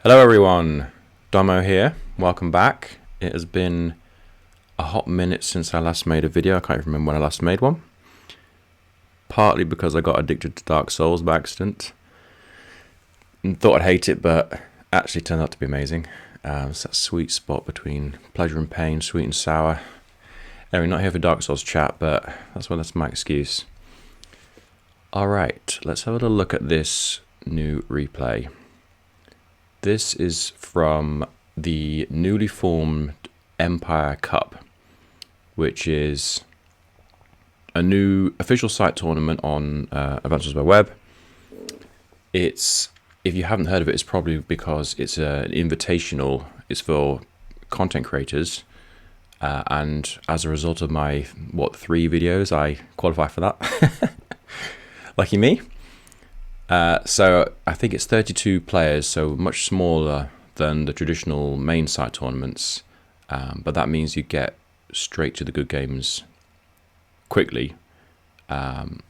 Hello everyone, Domo here, welcome back. It has been a hot minute since I last made a video. I can't even remember when I last made one. Partly because I got addicted to Dark Souls by accident. And thought I'd hate it, but actually turned out to be amazing. It's that sweet spot between pleasure and pain, sweet and sour. Anyway, not here for Dark Souls chat, but that's my excuse. Alright, let's have a little look at this new replay. This is from the newly formed Empire Cup, which is a new official site tournament on Adventures by Web. If you haven't heard of it, it's probably because it's an invitational. It's for content creators, and as a result of my 3 videos, I qualify for that. Lucky me. So I think it's 32 players, so much smaller than the traditional main site tournaments, but that means you get straight to the good games quickly, and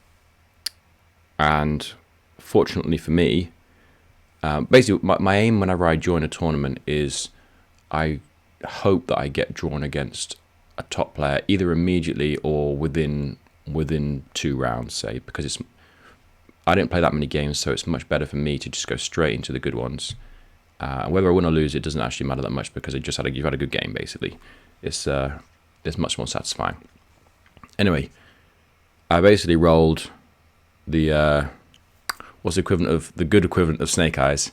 fortunately for me, basically my aim whenever I join a tournament is I hope that I get drawn against a top player either immediately or within 2 rounds, say, because I didn't play that many games, so it's much better for me to just go straight into the good ones. Whether I win or lose, it doesn't actually matter that much because you've had a good game. Basically, it's much more satisfying. Anyway, I basically rolled the what's the equivalent of the good equivalent of Snake Eyes,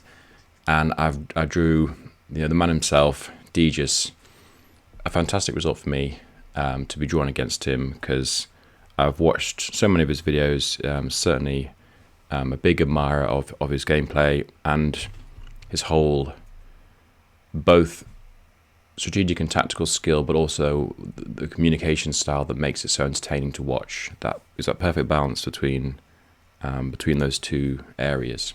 and I drew the man himself, Deejus. A fantastic result for me to be drawn against him because I've watched so many of his videos. Certainly. A big admirer of his gameplay and his whole both strategic and tactical skill, but also the communication style that makes it so entertaining to watch. That is that perfect balance between those two areas.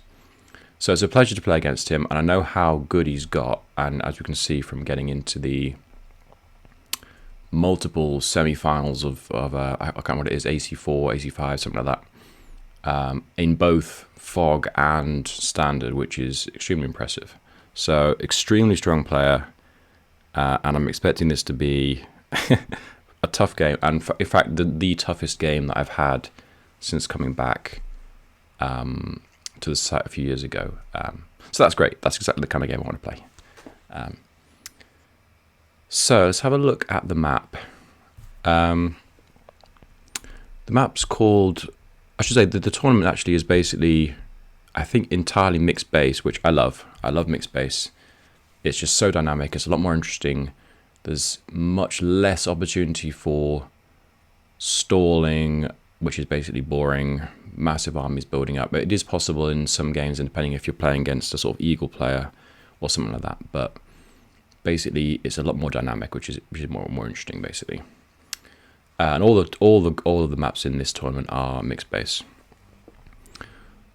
So it's a pleasure to play against him, and I know how good he's got. And as you can see from getting into the multiple semi-finals of I can't remember what it is, AC4, AC5, something like that. In both Fog and Standard, which is extremely impressive. So, extremely strong player, and I'm expecting this to be a tough game, and in fact, the toughest game that I've had since coming back to the site a few years ago. So that's great. That's exactly the kind of game I want to play. So, let's have a look at the map. The map's called... I should say that the tournament actually is basically, I think, entirely mixed base, which I love. I love mixed base. It's just so dynamic. It's a lot more interesting. There's much less opportunity for stalling, which is basically boring, massive armies building up. But it is possible in some games, and depending if you're playing against a sort of eagle player or something like that. But basically, it's a lot more dynamic, which is more interesting, basically. And all of the maps in this tournament are mixed base.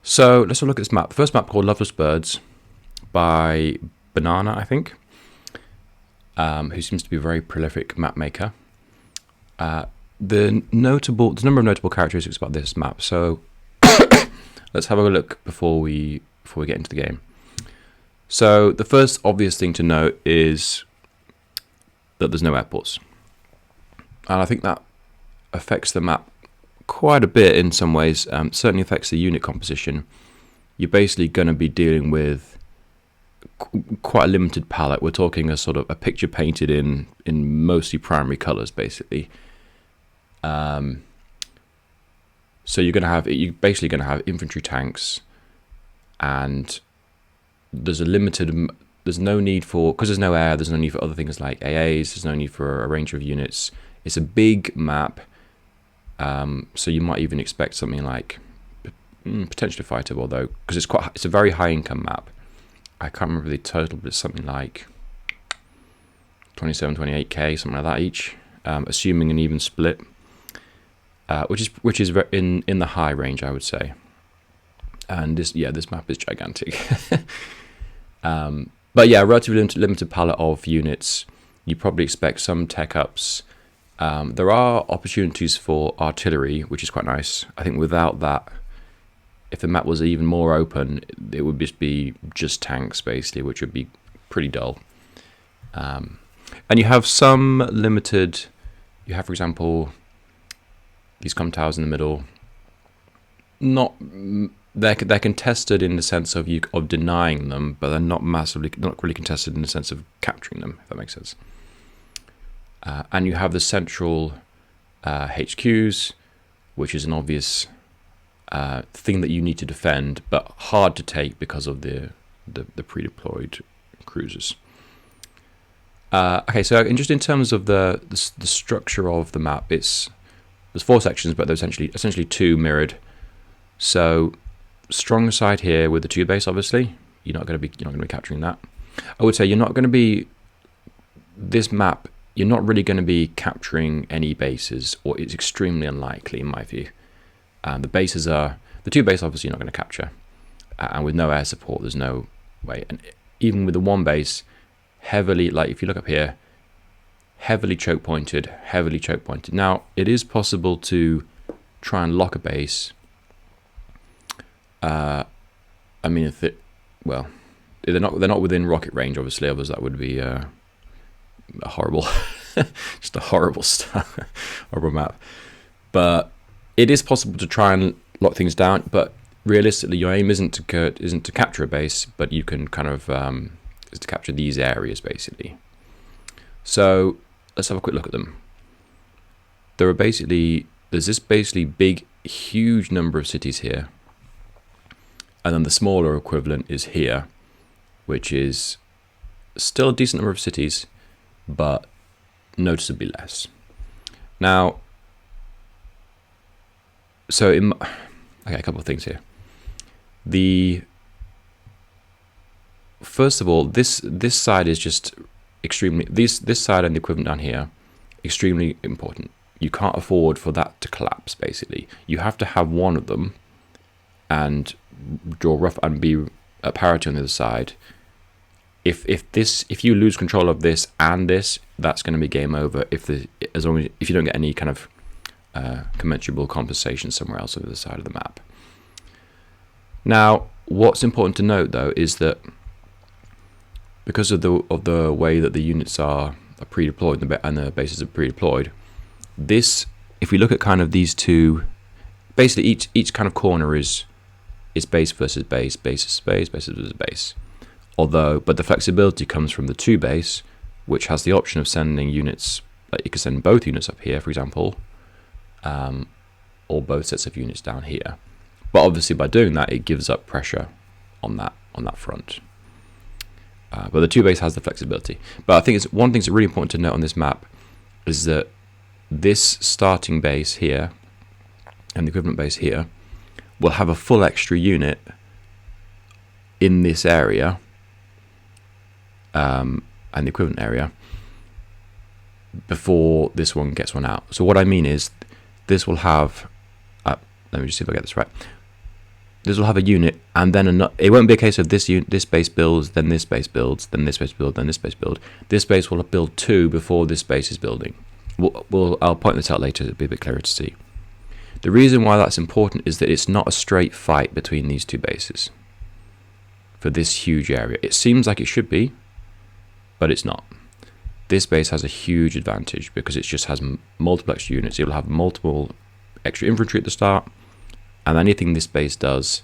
So let's have a look at this map. The first map called Loveless Birds by Banana, I think, who seems to be a very prolific map maker. There's a number of notable characteristics about this map. So let's have a look before we get into the game. So the first obvious thing to note is that there's no airports, and I think that affects the map quite a bit in some ways. Certainly affects the unit composition. You're basically going to be dealing with quite a limited palette. We're talking a sort of a picture painted in mostly primary colors, basically. So you're basically going to have infantry, tanks, and there's no need for, because there's no air, there's no need for other things like AAs. There's no need for a range of units. It's a big map. So you might even expect something like potentially fighter, although because it's a very high income map. I can't remember the total, but it's something like 28k, something like that each, assuming an even split, which is in the high range, I would say. And this map is gigantic. But yeah, relatively limited palette of units. You probably expect some tech ups. There are opportunities for artillery, which is quite nice. I think without that, if the map was even more open, it would just be tanks basically, which would be pretty dull. And you have some limited. You have, for example, these comm towers in the middle. They're contested in the sense of denying them, but they're not really contested in the sense of capturing them, if that makes sense. And you have the central HQs, which is an obvious thing that you need to defend, but hard to take because of the pre-deployed cruisers. Okay, so just in terms of the structure of the map, there's 4 sections, but there's essentially 2 mirrored. So strong side here with the 2 base, obviously you're not going to be capturing that. I would say you're not going to be this map. You're not really going to be capturing any bases, or it's extremely unlikely in my view. The 2 bases obviously you're not going to capture, and with no air support, there's no way. And even with the 1 base, heavily, like if you look up here, heavily choke pointed. Now it is possible to try and lock a base. I mean, they're not within rocket range, obviously. Otherwise, that would be a horrible, just a horrible map. But it is possible to try and lock things down. But realistically, your aim isn't to capture a base, but you can kind of is to capture these areas basically. So let's have a quick look at them. There's this basically big, huge number of cities here. And then the smaller equivalent is here, which is still a decent number of cities, but noticeably less. Now, a couple of things here. First of all, this side is just extremely, this side and the equivalent down here, extremely important. You can't afford for that to collapse, basically. You have to have one of them and draw rough and be at parity on the other side. If you lose control of this and this, that's going to be game over. If you don't get any kind of commensurable compensation somewhere else on the other side of the map. Now, what's important to note though is that because of the way that the units are pre-deployed and the bases are pre-deployed, if we look at kind of these 2, basically each kind of corner is base versus base, base versus base, base versus base. But the flexibility comes from the 2 base, which has the option of sending units. Like you can send both units up here, for example, or both sets of units down here. But obviously, by doing that, it gives up pressure on that front. But the 2 base has the flexibility. But I think one thing that's really important to note on this map is that this starting base here and the equivalent base here will have a full extra unit in this area and the equivalent area before this one gets one out. So what I mean is this will have, let me just see if I get this right. This will have a unit, and then it won't be a case of this base builds, then this base builds, then this base builds, then this base build. This base will build 2 before this base is building. I'll point this out later, it'll be a bit clearer to see. The reason why that's important is that it's not a straight fight between these 2 bases for this huge area. It seems like it should be, but it's not. This base has a huge advantage because it just has multiple extra units. It will have multiple extra infantry at the start, and anything this base does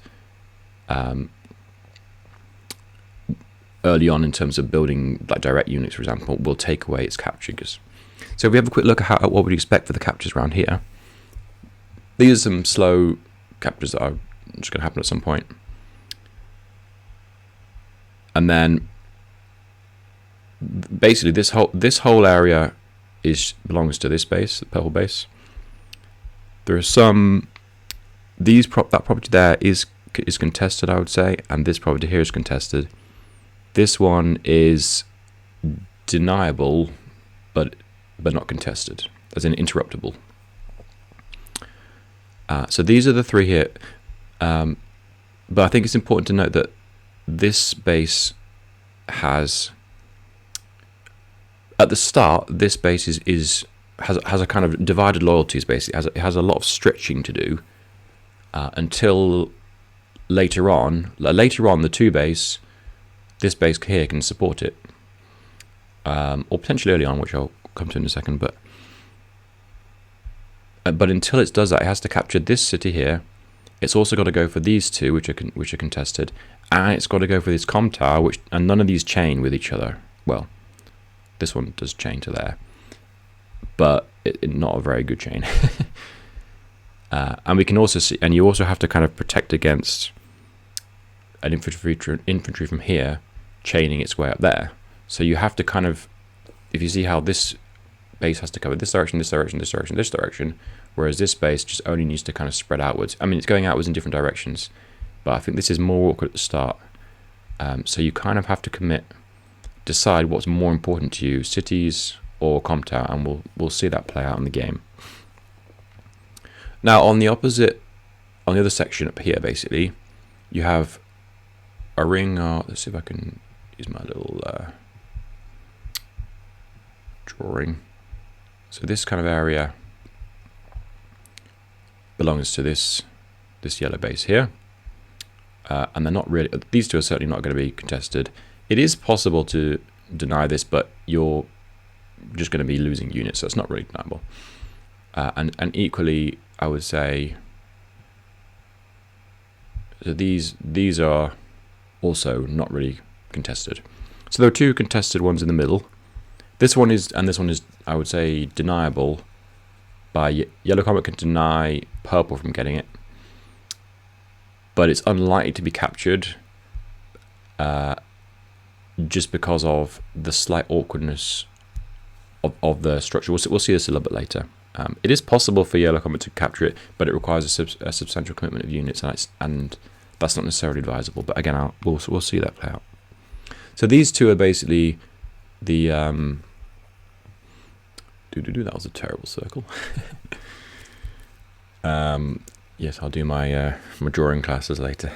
early on in terms of building like direct units, for example, will take away its captures. So if we have a quick look at what we'd expect for the captures around here, these are some slow captures that are just going to happen at some point. And then basically this whole area belongs to this base, the purple base. There are some that property there is contested, I would say, and this property here is contested. This one is deniable, but not contested, as in interruptible. So these are the 3 here, but I think it's important to note that this base has, at the start, this base has a kind of divided loyalties. Basically, it has a lot of stretching to do until later on, the 2 base, this base here can support it, or potentially early on, which I'll come to in a second. But until it does that, it has to capture this city here. It's also got to go for these 2, which are contested, and it's got to go for this comm tower, and none of these chain with each other. Well, this one does chain to there, but not a very good chain. And we can also see, and you also have to kind of protect against an infantry from here chaining its way up there. So you have to kind of, if you see how this base has to cover this direction, this direction, this direction, this direction, whereas this base just only needs to kind of spread outwards. I mean, it's going outwards in different directions, but I think this is more awkward at the start. So you kind of have to decide what's more important to you, cities or comm tower, and we'll see that play out in the game. Now, on the other section up here, basically, you have a ring. Let's see if I can use my little drawing. So this kind of area belongs to this yellow base here, and they're not really. These 2 are certainly not going to be contested. It is possible to deny this, but you're just going to be losing units, so it's not really deniable. And equally, I would say, so these are also not really contested. So there are 2 contested ones in the middle. This one is, I would say, deniable. By yellow combat can deny purple from getting it, but it's unlikely to be captured, just because of the slight awkwardness of the structure. We'll see this a little bit later. It is possible for yellow combat to capture it, but it requires a substantial commitment of units, and that's not necessarily advisable. But again, we'll see that play out. So these 2 are basically the that was a terrible circle. Yes, I'll do my drawing classes later.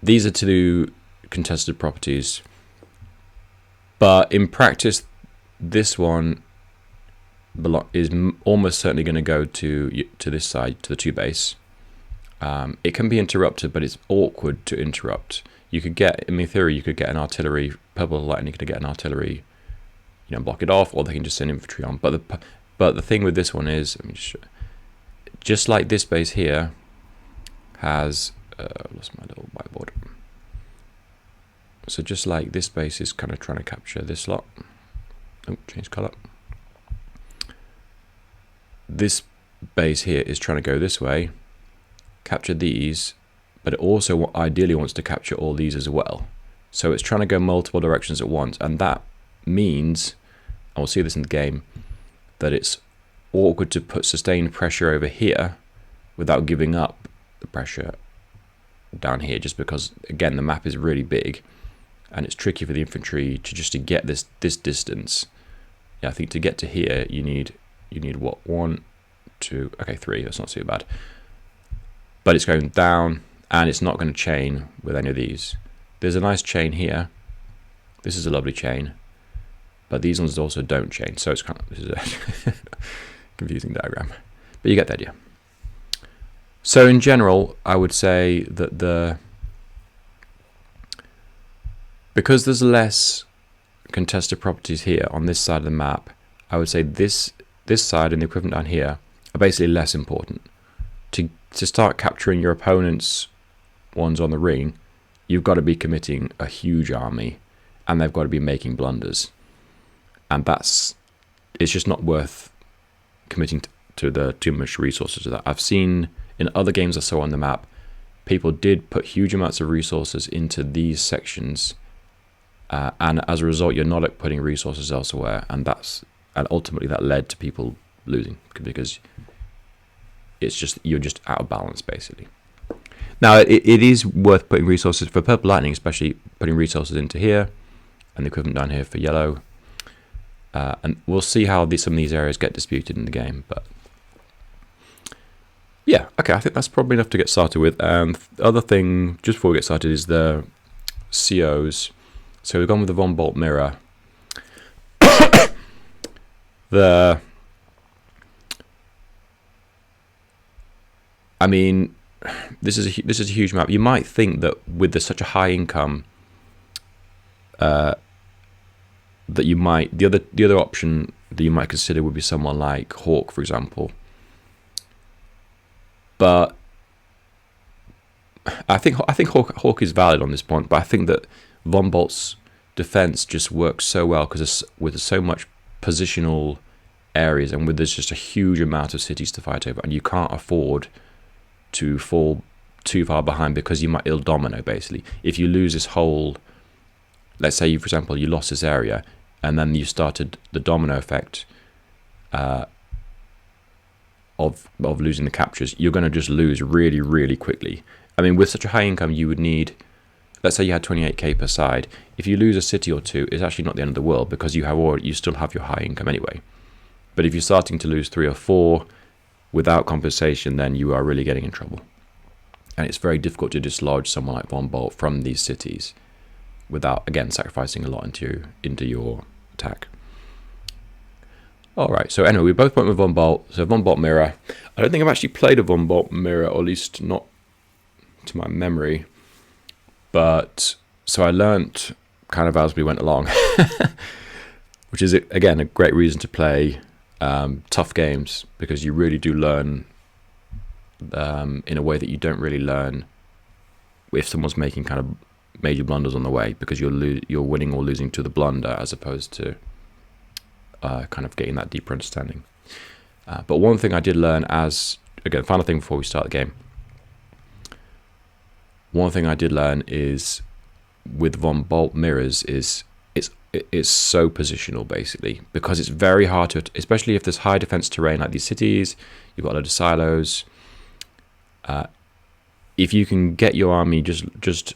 These are 2 contested properties, but in practice, this one is almost certainly going to go to this side, to the 2 base. It can be interrupted, but it's awkward to interrupt. You could get, in theory, you could get an artillery, purple lightning could get an artillery, block it off, or they can just send infantry on. But the thing with this one is, let me just like this base here has, lost my little whiteboard. So just like this base is kind of trying to capture this lot. Oh, change color. This base here is trying to go this way, capture these, but it also ideally wants to capture all these as well. So it's trying to go multiple directions at once, and that means, and we'll see this in the game, that it's awkward to put sustained pressure over here without giving up the pressure down here, just because, again, the map is really big, and it's tricky for the infantry to get this distance. Yeah, I think to get to here, you need what, 1, 2, okay, 3. That's not too bad. But it's going down, and it's not going to chain with any of these. There's a nice chain here. This is a lovely chain, but these ones also don't chain. So it's kind of, this is a confusing diagram, but you get the idea. So in general, I would say that because there's less contested properties here on this side of the map, I would say this side and the equivalent down here are basically less important. To start capturing your opponent's ones on the ring, you've got to be committing a huge army, and they've got to be making blunders, and it's just not worth committing to too much resources to that. I've seen in other games I saw on the map, people did put huge amounts of resources into these sections, and as a result, you're not putting resources elsewhere, and ultimately that led to people losing, because you're just out of balance basically. Now it is worth putting resources for purple lightning, especially putting resources into here and the equivalent down here for yellow, and we'll see how some of these areas get disputed in the game. But yeah, okay, I think that's probably enough to get started with. The other thing just before we get started is the COs. So we've gone with the von Bolt mirror. I mean, this is a huge map. You might think that with such a high income, that you might the other option that you might consider would be someone like Hawk, for example. But I think Hawk is valid on this point. But I think that Von Bolt's defense just works so well because with so much positional areas and with there's just a huge amount of cities to fight over, and you can't afford to fall too far behind because you might domino basically. If you lose this whole, let's say for example you lost this area and then you started the domino effect of losing the captures, you're going to just lose really, really quickly. I mean, with such a high income, you would need, let's say you had 28k per side. If you lose a city or two, it's actually not the end of the world because you still have your high income anyway. But if you're starting to lose 3 or 4 without compensation, then you are really getting in trouble. And it's very difficult to dislodge someone like Von Bolt from these cities without, again, sacrificing a lot into your attack. All right, so anyway, we both went with Von Bolt. So Von Bolt mirror. I don't think I've actually played a Von Bolt mirror, or at least not to my memory. But so I learnt kind of as we went along, which is again a great reason to play tough games, because you really do learn in a way that you don't really learn if someone's making kind of major blunders on the way, because you're winning or losing to the blunder as opposed to kind of getting that deeper understanding. But one thing I did learn final thing before we start the game, one thing I did learn is with Von Bolt mirrors is it's so positional basically, because it's very hard to, especially if there's high defense terrain like these cities, you've got a load of silos. If you can get your army just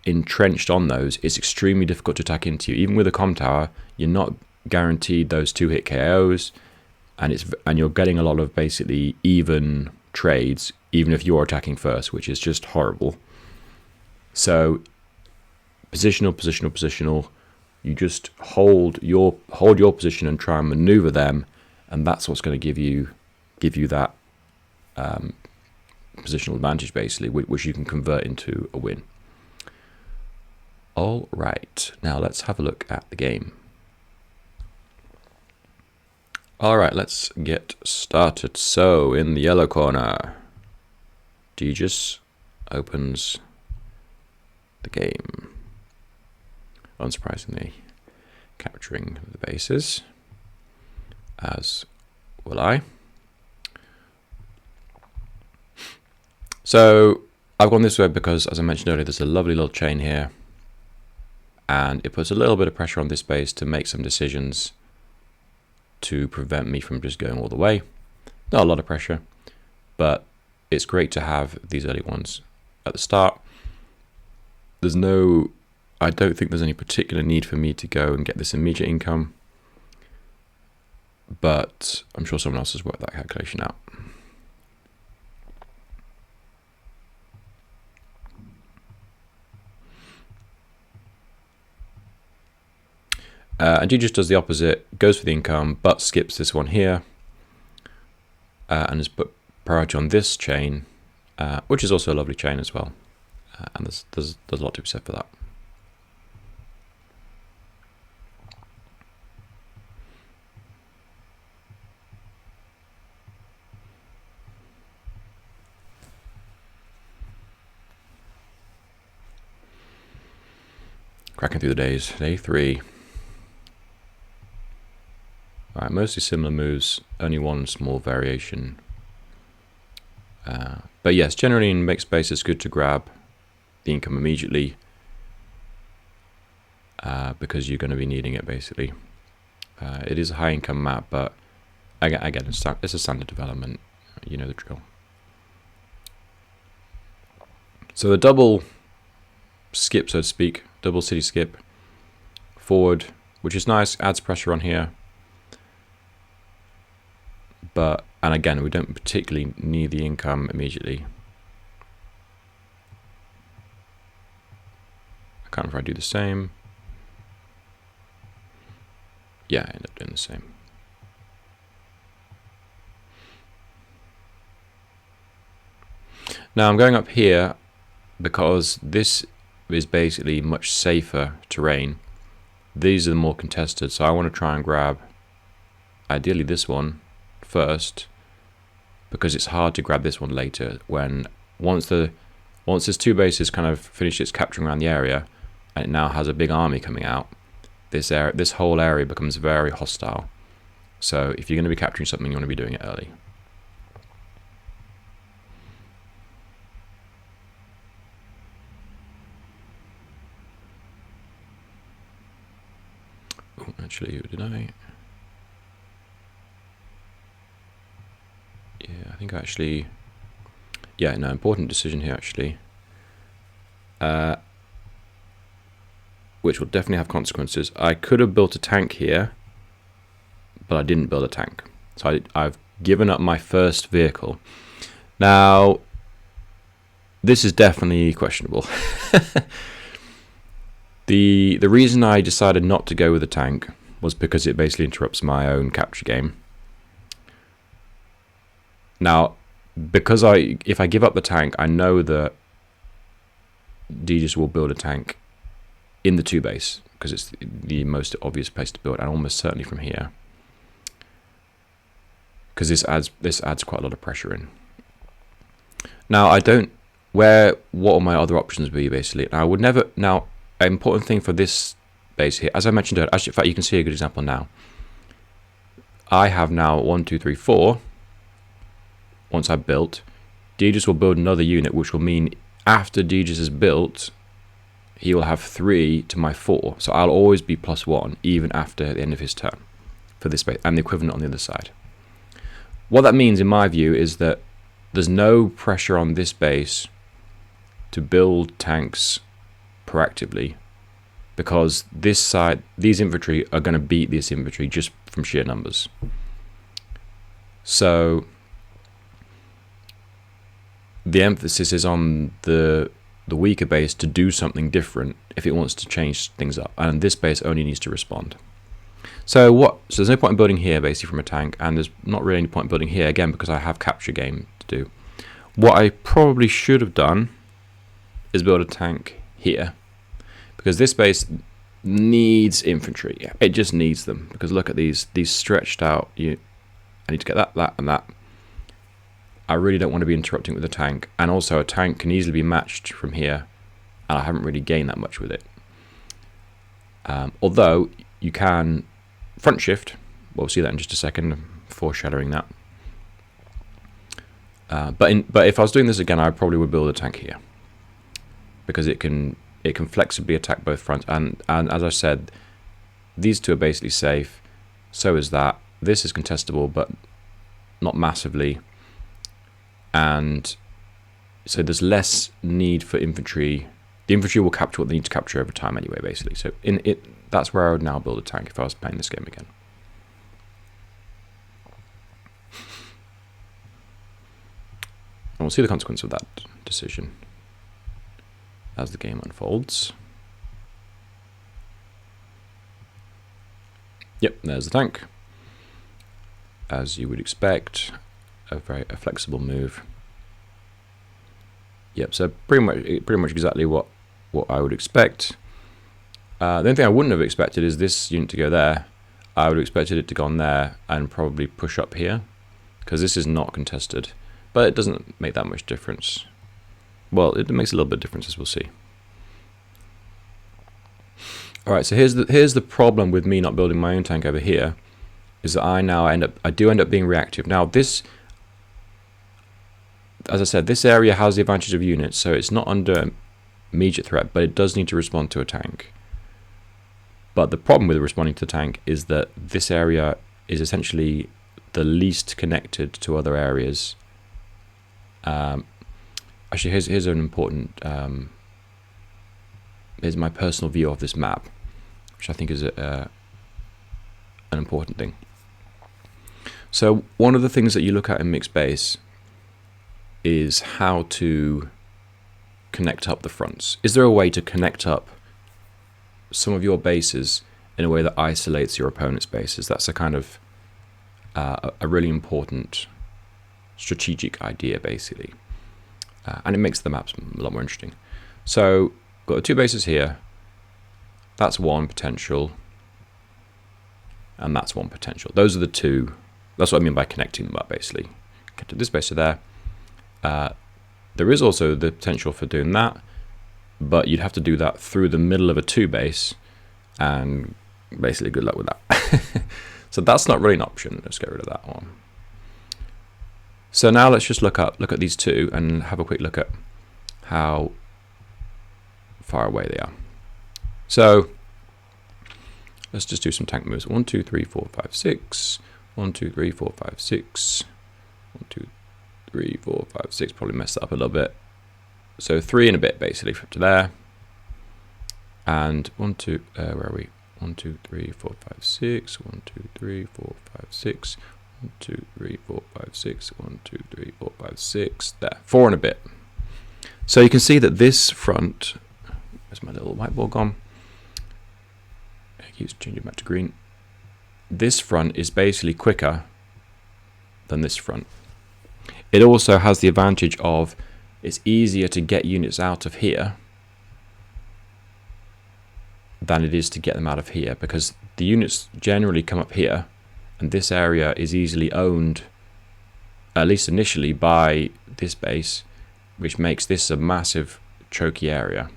entrenched on those, it's extremely difficult to attack into you. Even with a comm tower, you're not guaranteed those 2-hit KOs, and you're getting a lot of basically even trades, even if you're attacking first, which is just horrible. So positional. You just hold your position and try and maneuver them, and that's what's going to give you that positional advantage basically, which you can convert into a win. All right, now let's have a look at the game. All right, let's get started. So in the yellow corner, Deejus opens the game, unsurprisingly capturing the bases, as will I. So I've gone this way because, as I mentioned earlier, there's a lovely little chain here, and it puts a little bit of pressure on this base to make some decisions to prevent me from just going all the way. Not a lot of pressure, but it's great to have these early ones at the start. I don't think there's any particular need for me to go and get this immediate income, but I'm sure someone else has worked that calculation out. And Deejus does the opposite, goes for the income, but skips this one here, and has put priority on this chain, which is also a lovely chain as well. And there's a lot to be said for that. Cracking through the days, day 3. Alright, mostly similar moves, only one small variation. But yes, generally in mixed space it's good to grab the income immediately, because you're going to be needing it basically. It is a high income map, but again it's a standard development, you know the drill. So the double skip, so to speak, double city skip forward, which is nice, adds pressure on here. And again, we don't particularly need the income immediately. I can't remember if I do the same. Yeah, I end up doing the same. Now I'm going up here because this is basically much safer terrain. These are the more contested, so I want to try and grab ideally this one first, because it's hard to grab this one later when once this two bases kind of finish its capturing around the area and it now has a big army coming out, this whole area becomes very hostile. So if you're going to be capturing something, you want to be doing it early. Oh, actually, did I? Yeah, I think actually, yeah, no, important decision here actually, which will definitely have consequences. I could have built a tank here, but I didn't build a tank. So I've given up my first vehicle. Now, this is definitely questionable. The reason I decided not to go with a tank was because it basically interrupts my own capture game. Now, because if I give up the tank, I know that Deejus will build a tank in the 2 base, because it's the most obvious place to build, and almost certainly from here, because this adds quite a lot of pressure in. Now what will my other options be basically? Now I would never. Now, an important thing for this base here, as I mentioned earlier, actually, in fact, you can see a good example now. I have now 1, 2, 3, 4. Once I've built, Deejus will build another unit, which will mean after Deejus is built, he will have 3 to my 4. So I'll always be +1 even after the end of his turn for this base, and the equivalent on the other side. What that means, in my view, is that there's no pressure on this base to build tanks proactively, because this side, these infantry are going to beat this infantry just from sheer numbers. So the emphasis is on the weaker base to do something different if it wants to change things up, and this base only needs to respond. So there's no point in building here basically from a tank, and there's not really any point in building here again because I have capture game to do. What I probably should have done is build a tank here, because this base needs infantry. Yeah, it just needs them, because look at these stretched out. I need to get that, and that. I really don't want to be interrupting with a tank, and also a tank can easily be matched from here, and I haven't really gained that much with it. Although you can front shift, we'll see that in just a second, foreshadowing that. But if I was doing this again, I probably would build a tank here, because it can flexibly attack both fronts, and as I said, these two are basically safe. So is that. This is contestable, but not massively. And so there's less need for infantry. The infantry will capture what they need to capture over time anyway, basically. So that's where I would now build a tank if I was playing this game again. And we'll see the consequence of that decision as the game unfolds. Yep, there's the tank. As you would expect, a flexible move. Yep, so pretty much exactly what I would expect. The only thing I wouldn't have expected is this unit to go there. I would have expected it to go on there and probably push up here, because this is not contested. But it doesn't make that much difference. Well, it makes a little bit of difference, as we'll see. Alright, so here's the problem with me not building my own tank over here, is that I do end up being reactive. Now this, as I said, this area has the advantage of units, so it's not under immediate threat, but it does need to respond to a tank. But the problem with responding to the tank is that this area is essentially the least connected to other areas. Actually, here's an important. Here's my personal view of this map, which I think is an important thing. So one of the things that you look at in mixed base is how to connect up the fronts. Is there a way to connect up some of your bases in a way that isolates your opponent's bases? That's a kind of a really important strategic idea, basically. and it makes the maps a lot more interesting. So got the 2 bases here. That's 1 potential, and that's 1 potential. Those are the 2. That's what I mean by connecting them up, basically. Connect this base to there. There is also the potential for doing that, but you'd have to do that through the middle of a 2 base, and basically good luck with that. So that's not really an option. Let's get rid of that one. So now let's just look at these 2 and have a quick look at how far away they are. So let's just do some tank moves. 1, 2, 3, 4, 5, 6. 1, 2, 3, 4, 5, 6. 1, 2, 3, 4, 5, 6. Probably messed that up a little bit. So 3 and a bit basically from to there. And 1, 2, where are we? 1, 2, 3, 4, 5, 6. 1, 2, 3, 4, 5, 6. 1, 2, 3, 4, 5, 6. 1, 2, 3, 4, 5, 6. There. 4 and a bit. So you can see that this front. Where's my little whiteboard gone? It keeps changing back to green. This front is basically quicker than this front. It also has the advantage of it's easier to get units out of here than it is to get them out of here, because the units generally come up here, and this area is easily owned, at least initially, by this base, which makes this a massive choky area.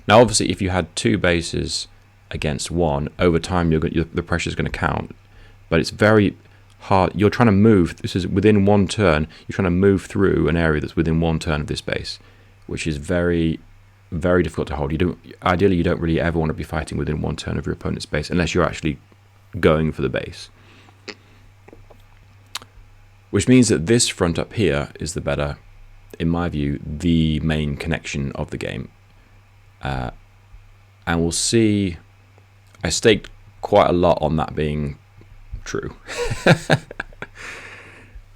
Now obviously if you had 2 bases against 1, over time the pressure is going to count, but it's very hard. You're trying to move, this is within 1 turn, you're trying to move through an area that's within 1 turn of this base, which is very, very difficult to hold. Ideally you don't really ever want to be fighting within 1 turn of your opponent's base unless you're actually going for the base. Which means that this front up here is the better, in my view, the main connection of the game. And we'll see, I staked quite a lot on that being true.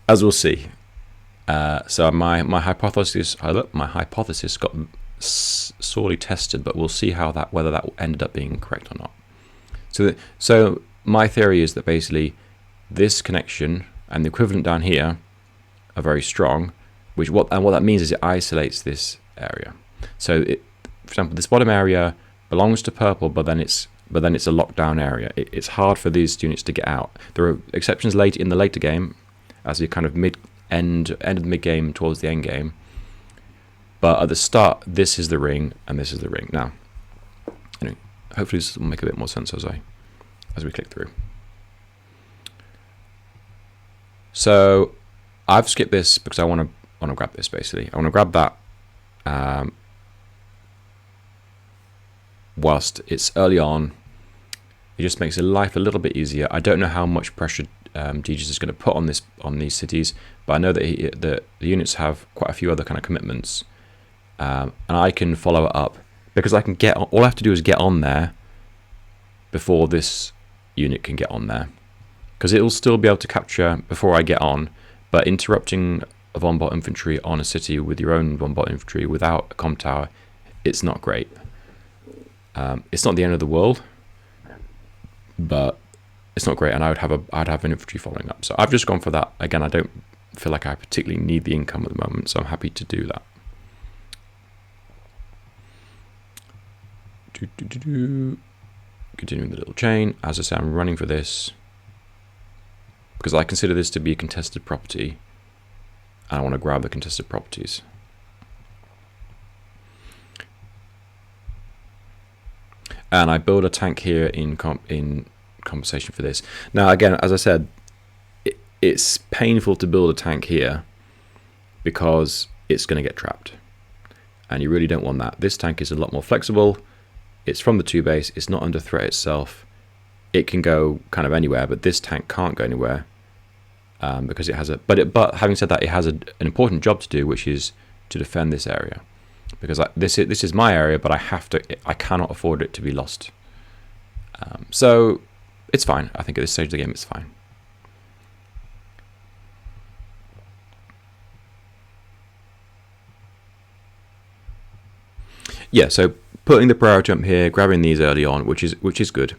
As we'll see. So my hypothesis got sorely tested, but we'll see how whether that ended up being correct or not. So my theory is that basically this connection and the equivalent down here are very strong, what that means is it isolates this area. So for example, this bottom area belongs to purple, but then it's a lockdown area. It's hard for these units to get out. There are exceptions late in the later game, as you kind of end of the mid game towards the end game. But at the start, this is the ring and this is the ring. Now, anyway, hopefully this will make a bit more sense as we click through. So I've skipped this because I want to grab this basically. I want to grab that. Whilst it's early on, it just makes life a little bit easier. I don't know how much pressure Deejus is going to put on these cities, but I know that the units have quite a few other kind of commitments, and I can follow it up because I can get all I have to do is get on there before this unit can get on there, because it'll still be able to capture before I get on. But interrupting a von bot infantry on a city with your own von bot infantry without a comm tower, it's not great. It's not the end of the world, but it's not great, and I'd have an infantry following up. So I've just gone for that. Again, I don't feel like I particularly need the income at the moment, so I'm happy to do that. Continuing the little chain. As I say, I'm running for this because I consider this to be a contested property, and I want to grab the contested properties. And I build a tank here in compensation for this. Now, again, as I said, it's painful to build a tank here because it's going to get trapped. And you really don't want that. This tank is a lot more flexible. It's from the 2 base. It's not under threat itself. It can go kind of anywhere, but this tank can't go anywhere because it has a... But having said that, it has an important job to do, which is to defend this area. Because this is my area, but I cannot afford it to be lost. So it's fine. I think at this stage of the game, it's fine. Yeah. So putting the priority jump here, grabbing these early on, which is good.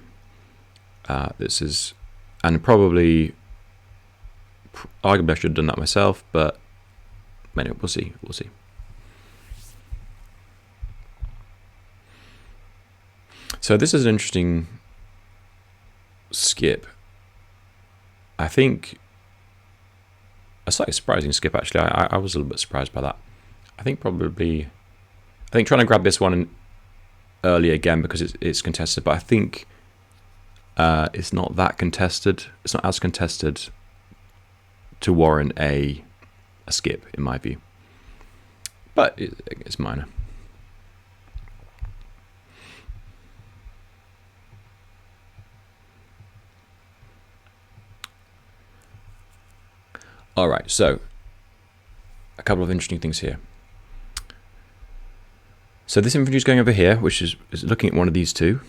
This is, and probably, arguably I should have done that myself, but anyway, we'll see. So this is an interesting skip. I think a slightly surprising skip, actually. I was a little bit surprised by that. I think trying to grab this one early again because it's contested, but I think it's not that contested. It's not as contested to warrant a skip, in my view. But it's minor. All right, so a couple of interesting things here. So this infantry is going over here, which is looking at one of these two.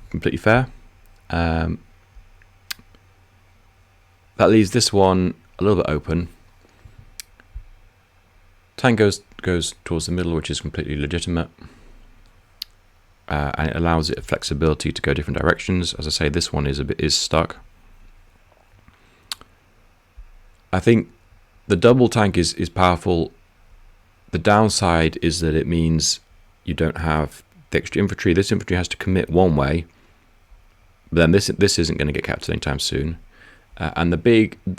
Completely fair. That leaves this one a little bit open. Tank goes towards the middle, which is completely legitimate. And it allows it flexibility to go different directions. As I say, this one is stuck. I think the double tank is powerful. The downside is that it means you don't have the extra infantry. This infantry has to commit one way. But then this isn't going to get captured anytime soon. And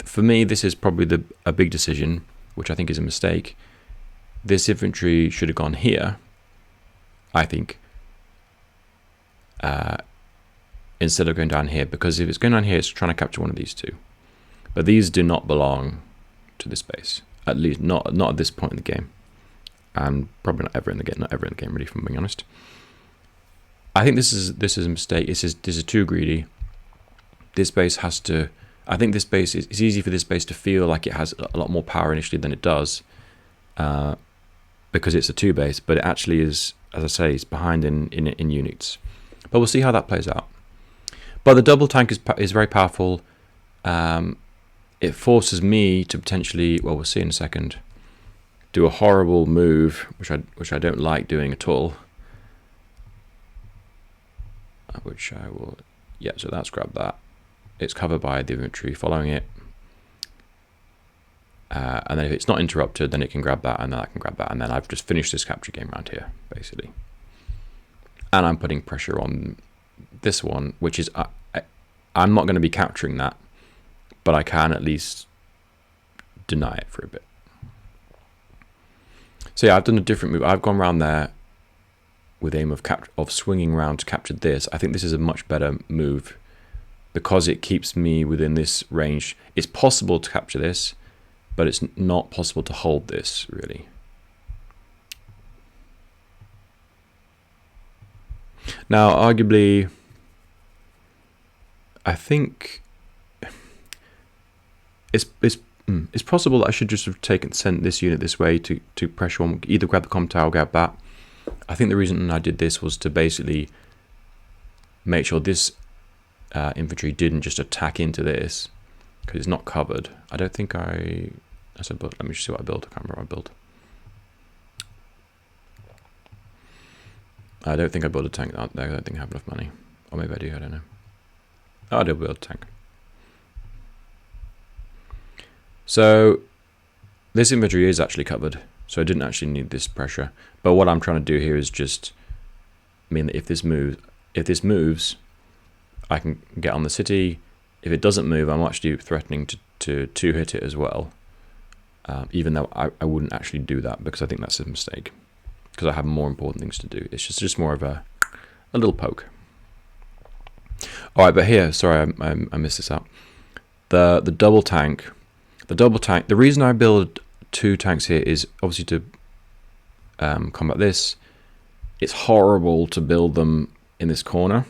for me, this is probably a big decision, which I think is a mistake. This infantry should have gone here, I think, instead of going down here. Because if it's going down here, it's trying to capture one of these two. But these do not belong to this base, at least not at this point in the game, and probably not ever in the game. Not ever in the game, really, if I'm being honest. I think this is a mistake. This is too greedy. This base has to. I think this base it's easy for this base to feel like it has a lot more power initially than it does, because it's a 2 base. But it actually is, as I say, it's behind in units. But we'll see how that plays out. But the double tank is very powerful. It forces me to potentially, well, we'll see in a second, do a horrible move, which I don't like doing at all. Which I will, yeah. So let's grab that. It's covered by the infantry following it, and then if it's not interrupted, then it can grab that, and then I can grab that, and then I've just finished this capture game around here, basically. And I'm putting pressure on this one, which is I'm not going to be capturing that, but I can at least deny it for a bit. So yeah, I've done a different move. I've gone around there with aim of swinging around to capture this. I think this is a much better move because it keeps me within this range. It's possible to capture this, but it's not possible to hold this, really. Now, arguably, I think it's possible that I should just have sent this unit this way to pressure on, either grab the comm tower or grab that. I think the reason I did this was to basically make sure this infantry didn't just attack into this, because it's not covered. I don't think let me just see what I built. I can't remember what I built. I don't think I built a tank out there. I don't think I have enough money. Or maybe I do, I don't know. Oh, I did build a tank. So this infantry is actually covered, so I didn't actually need this pressure. But what I'm trying to do here is just mean that if this moves, I can get on the city. If it doesn't move, I'm actually threatening to hit it as well. Even though I wouldn't actually do that, because I think that's a mistake, because I have more important things to do. It's just more of a little poke. All right, but here, sorry, I missed this out. The double tank. The reason I build 2 tanks here is obviously to combat this. It's horrible to build them in this corner,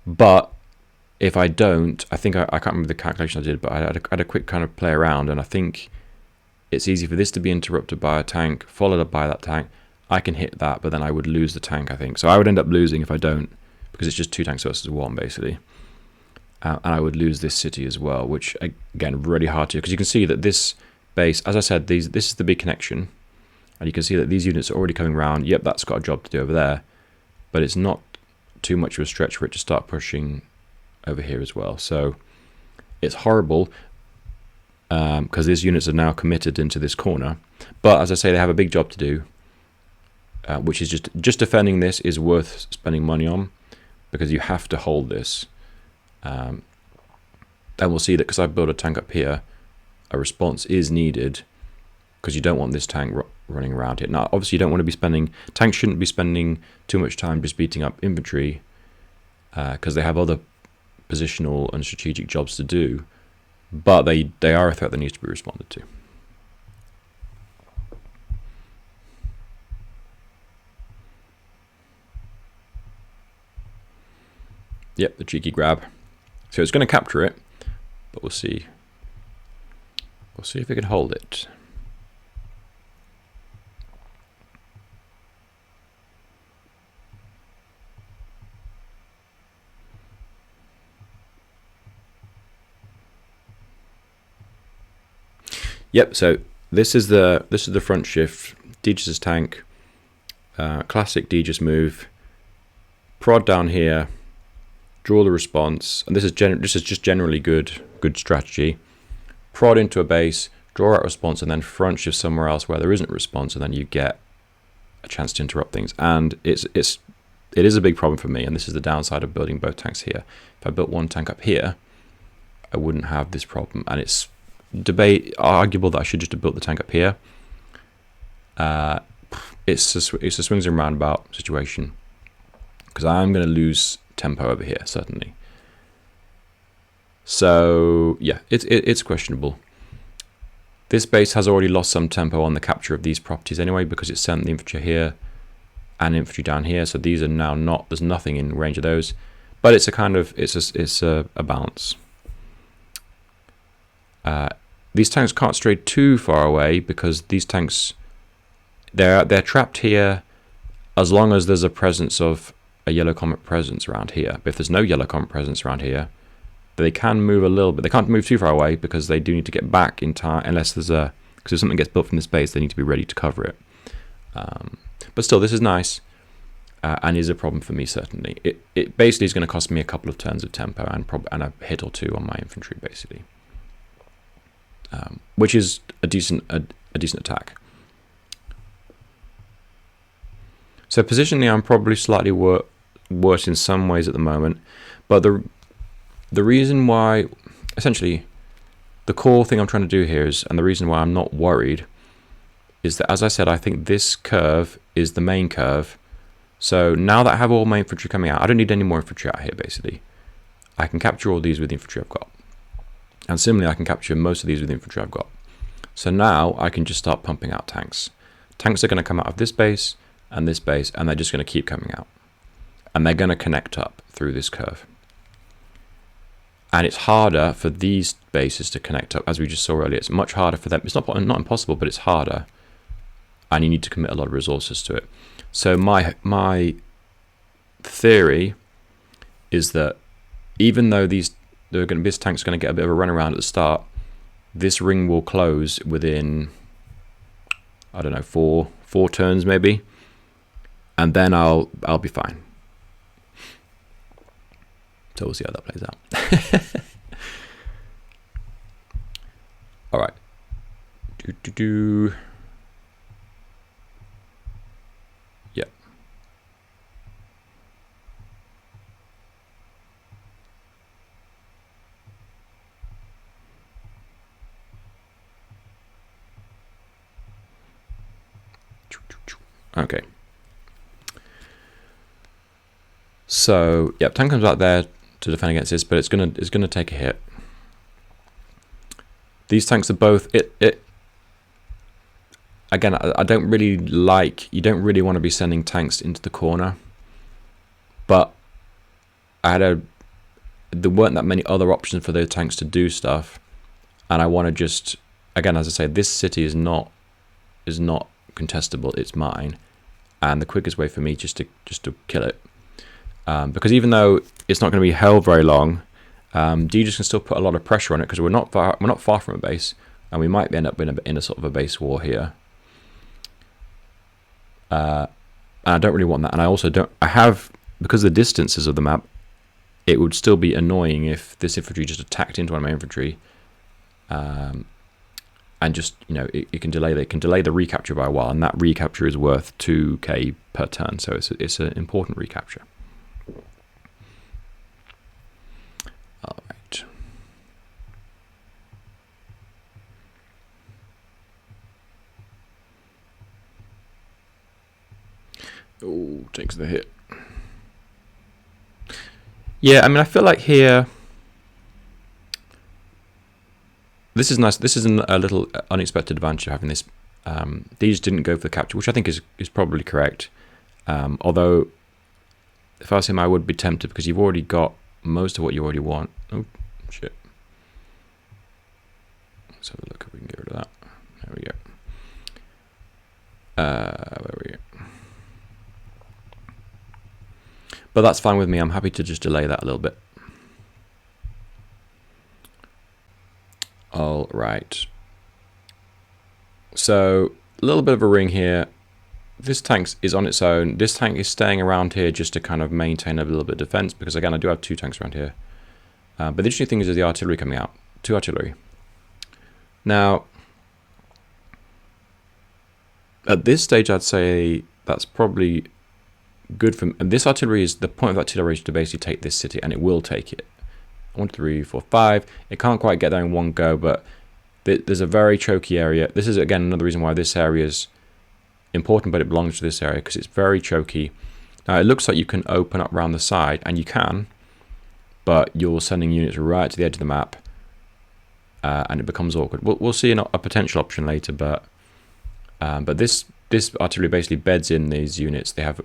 but if I don't, I think I can't remember the calculation I did, but I had a quick kind of play around, and I think it's easy for this to be interrupted by a tank, followed up by that tank. I can hit that, but then I would lose the tank, I think. So I would end up losing if I don't, because it's just 2 tanks versus 1, basically. And I would lose this city as well, which, again, really hard to do, because you can see that this base, as I said, this is the big connection, and you can see that these units are already coming around. Yep, that's got a job to do over there, but it's not too much of a stretch for it to start pushing over here as well. So it's horrible, because these units are now committed into this corner. But as I say, they have a big job to do. which is just defending this is worth spending money on, because you have to hold this. And we'll see that because I built a tank up here, a response is needed, because you don't want this tank running around here. Now, obviously, you don't want to be tanks shouldn't be spending too much time just beating up infantry, because they have other positional and strategic jobs to do, but they are a threat that needs to be responded to. Yep, the cheeky grab. So it's going to capture it, but we'll see. We'll see if we can hold it. Yep. So this is the front shift. Deejus' tank. Classic Deejus move. Prod down here. Draw the response, and this is just generally good strategy. Prod into a base, draw out response, and then front shift somewhere else where there isn't response, and then you get a chance to interrupt things. And it is a big problem for me, and this is the downside of building both tanks here. If I built one tank up here, I wouldn't have this problem, and it's arguable that I should just have built the tank up here. It's a swings and roundabout situation, because I'm going to lose tempo over here, certainly. So yeah, it's questionable. This base has already lost some tempo on the capture of these properties anyway, because it sent the infantry here and infantry down here, so these are now not, there's nothing in range of those, but it's a kind of, it's a balance. These tanks can't stray too far away, because these tanks, they're trapped here as long as there's a presence of a yellow comet presence around here. But if there's no yellow comet presence around here, they can move a little bit. They can't move too far away, because they do need to get back in time, unless because if something gets built from this base, they need to be ready to cover it. But still, this is nice, and is a problem for me, certainly. It basically is going to cost me a couple of turns of tempo and a hit or two on my infantry, basically, which is a decent attack. So positionally, I'm probably slightly worse in some ways at the moment, but the reason why, essentially, the core thing I'm trying to do here is, and the reason why I'm not worried, is that, as I said, I think this curve is the main curve. So now that I have all my infantry coming out, I don't need any more infantry out here, basically. I can capture all these with the infantry I've got. And similarly, I can capture most of these with the infantry I've got. So now I can just start pumping out tanks. Tanks are going to come out of this base and this base, and they're just going to keep coming out. And they're going to connect up through this curve. And it's harder for these bases to connect up, as we just saw earlier. It's much harder for them. It's not impossible, but it's harder. And you need to commit a lot of resources to it. So my theory is that even though this tank's going to get a bit of a runaround at the start, this ring will close within, I don't know, four turns maybe. And then I'll be fine. So we'll see how that plays out. All right. Yeah. Okay. So, yeah, tank comes out there to defend against this, but it's gonna take a hit. These tanks are both again, I don't really like, you don't really want to be sending tanks into the corner, but there weren't that many other options for those tanks to do stuff, and I want to just, again, as I say, this city is not contestable, it's mine, and the quickest way for me just to kill it. Because even though it's not going to be held very long, Deejus can still put a lot of pressure on it, because we're not far from a base, and we might end up in a sort of a base war here. And I don't really want that, and I also don't. Because of the distances of the map, it would still be annoying if this infantry just attacked into one of my infantry, and just, you know, it can delay the recapture by a while, and that recapture is worth 2k per turn, so it's an important recapture. All right. Oh, takes the hit. Yeah, I mean, I feel like here, this is nice. This is a little unexpected advantage of having this. These didn't go for the capture, which I think is probably correct. Although, if I was him, I would be tempted because you've already got most of what you already want. Oh, shit. Let's have a look if we can get rid of that. There we go. Where we go? But that's fine with me. I'm happy to just delay that a little bit. All right. So a little bit of a ring here. This tank is on its own. This tank is staying around here just to kind of maintain a little bit of defense, because again, I do have 2 tanks around here. But the interesting thing is the artillery coming out. 2 artillery. Now, at this stage, I'd say that's probably good for me. And this artillery is, the point of artillery is to basically take this city, and it will take it. 1, 2, 3, 4, 5. It can't quite get there in one go, but there's a very choky area. This is, again, another reason why this area is important, but it belongs to this area, because it's very choky. Now, it looks like you can open up around the side, and you can, but you're sending units right to the edge of the map, and it becomes awkward. We'll see a potential option later, but this artillery basically beds in these units. They have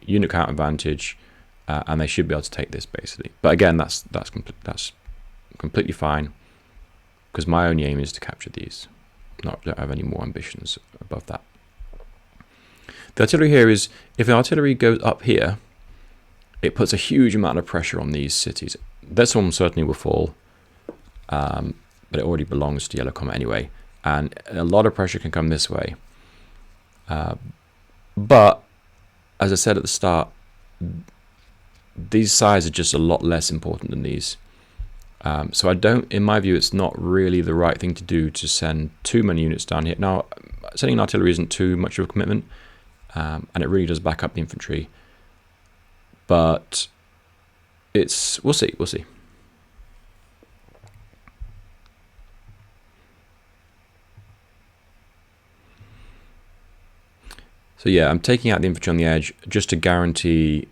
unit count advantage, and they should be able to take this basically. But again, that's completely fine, because my only aim is to capture these. Don't have any more ambitions above that. The artillery here is, if the artillery goes up here, it puts a huge amount of pressure on these cities. This one certainly will fall, but it already belongs to Yellow Comet anyway, and a lot of pressure can come this way. But as I said at the start, these sides are just a lot less important than these. So in my view, it's not really the right thing to do to send too many units down here. Now, sending an artillery isn't too much of a commitment, and it really does back up the infantry. But we'll see. So yeah, I'm taking out the infantry on the edge just to guarantee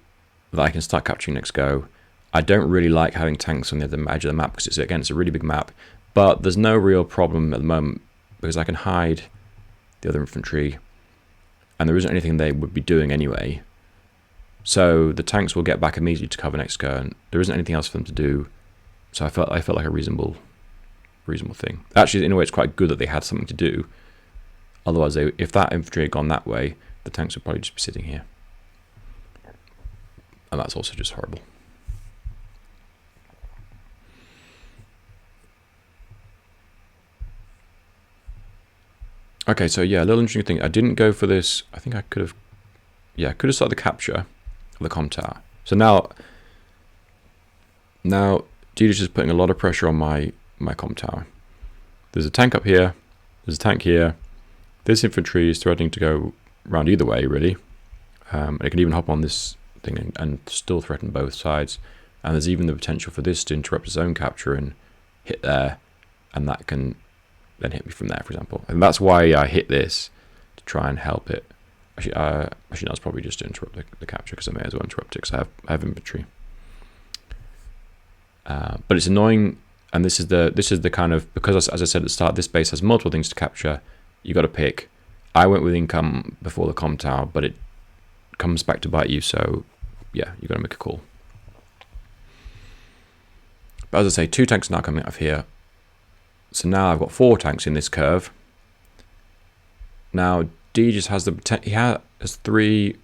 that I can start capturing next go. I don't really like having tanks on the other edge of the map, because it's a really big map. But there's no real problem at the moment, because I can hide the other infantry, and there isn't anything they would be doing anyway. So the tanks will get back immediately to cover next go, and there isn't anything else for them to do. So I felt like a reasonable thing. Actually, in a way, it's quite good that they had something to do. Otherwise, if that infantry had gone that way, the tanks would probably just be sitting here. And that's also just horrible. Okay, so yeah, a little interesting thing. I didn't go for this. I think I could have... Yeah, I could have started the capture of the comm tower. So now Deejus is putting a lot of pressure on my comm tower. There's a tank up here. There's a tank here. This infantry is threatening to go round either way, really. It can even hop on this thing and still threaten both sides. And there's even the potential for this to interrupt its own capture and hit there, and that can then hit me from there, for example. And that's why I hit this, to try and help it. Actually, that's probably just to interrupt the capture, because I may as well interrupt it, because I have infantry. But it's annoying, and this is the kind of, because as I said at the start, this base has multiple things to capture. You got to pick. I went with income before the comm tower, but it comes back to bite you. So yeah, you got to make a call. But as I say, 2 tanks now coming out of here. So now I've got 4 tanks in this curve. Now Deejus has he has 3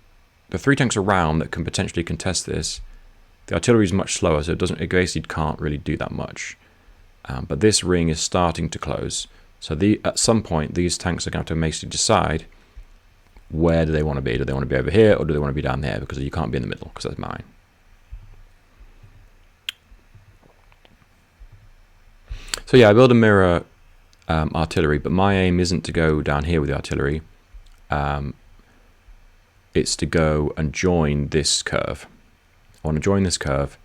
tanks around that can potentially contest this. The artillery is much slower, so it basically can't really do that much. But this ring is starting to close. So at some point, these tanks are going to have to basically decide, where do they want to be? Do they want to be over here, or do they want to be down there? Because you can't be in the middle, because that's mine. So yeah, I build a mirror artillery, but my aim isn't to go down here with the artillery. It's to go and join this curve. I want to join this curve,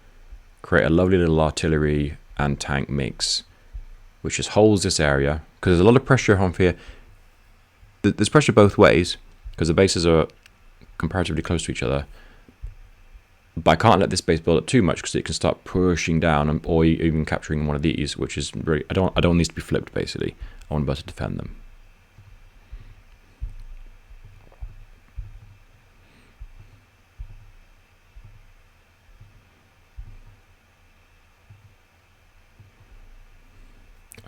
create a lovely little artillery and tank mix, which just holds this area, because there's a lot of pressure on here. There's pressure both ways, because the bases are comparatively close to each other. But I can't let this base build up too much, because it can start pushing down, or even capturing one of these, which is really, I don't want these to be flipped. Basically, I want to be able to defend them.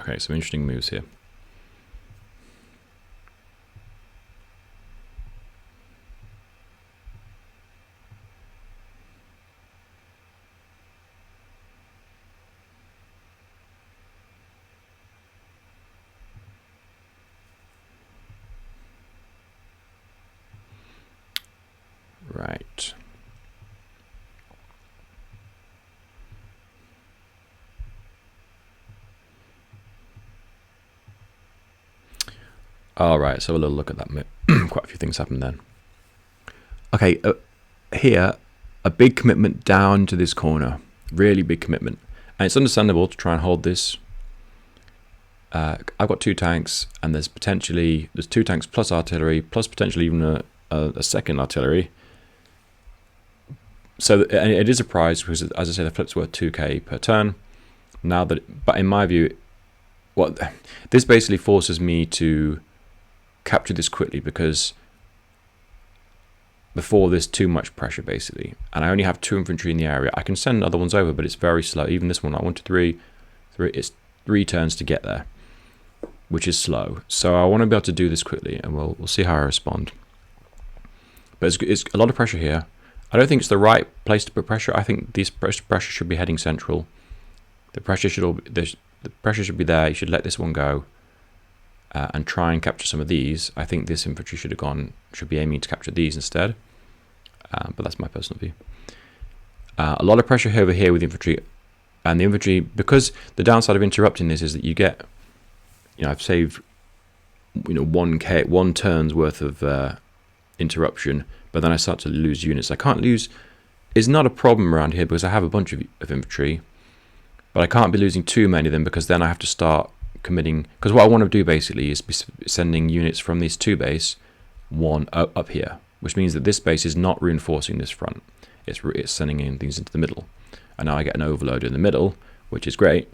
Okay, some interesting moves here. Right. All right, so a little look at that. Quite a few things happened then. Okay, here, a big commitment down to this corner. Really big commitment. And it's understandable to try and hold this. I've got 2 tanks, and there's 2 tanks plus artillery, plus potentially even a second artillery. So and it is a prize, because, as I say, the flip's worth 2k per turn. But in my view, this basically forces me to capture this quickly, because before there's too much pressure basically, and I only have 2 infantry in the area. I can send other ones over, but it's very slow. Even this one, like 1 to 3, it's 3 turns to get there, which is slow. So I want to be able to do this quickly, and we'll see how I respond. But it's a lot of pressure here. I don't think it's the right place to put pressure. I think this pressure should be heading central. The pressure should be there. You should let this one go. And try and capture some of these. I think this infantry should be aiming to capture these instead. But that's my personal view. A lot of pressure over here with infantry, and the infantry, because the downside of interrupting this is that you get, I've saved, 1 turn's worth of interruption, but then I start to lose units. I can't lose. It's not a problem around here because I have a bunch of infantry, but I can't be losing too many of them, because then I have to start committing, because what I want to do basically is be sending units from these 2 base up here, which means that this base is not reinforcing this front. It's sending in things into the middle, and now I get an overload in the middle, which is great.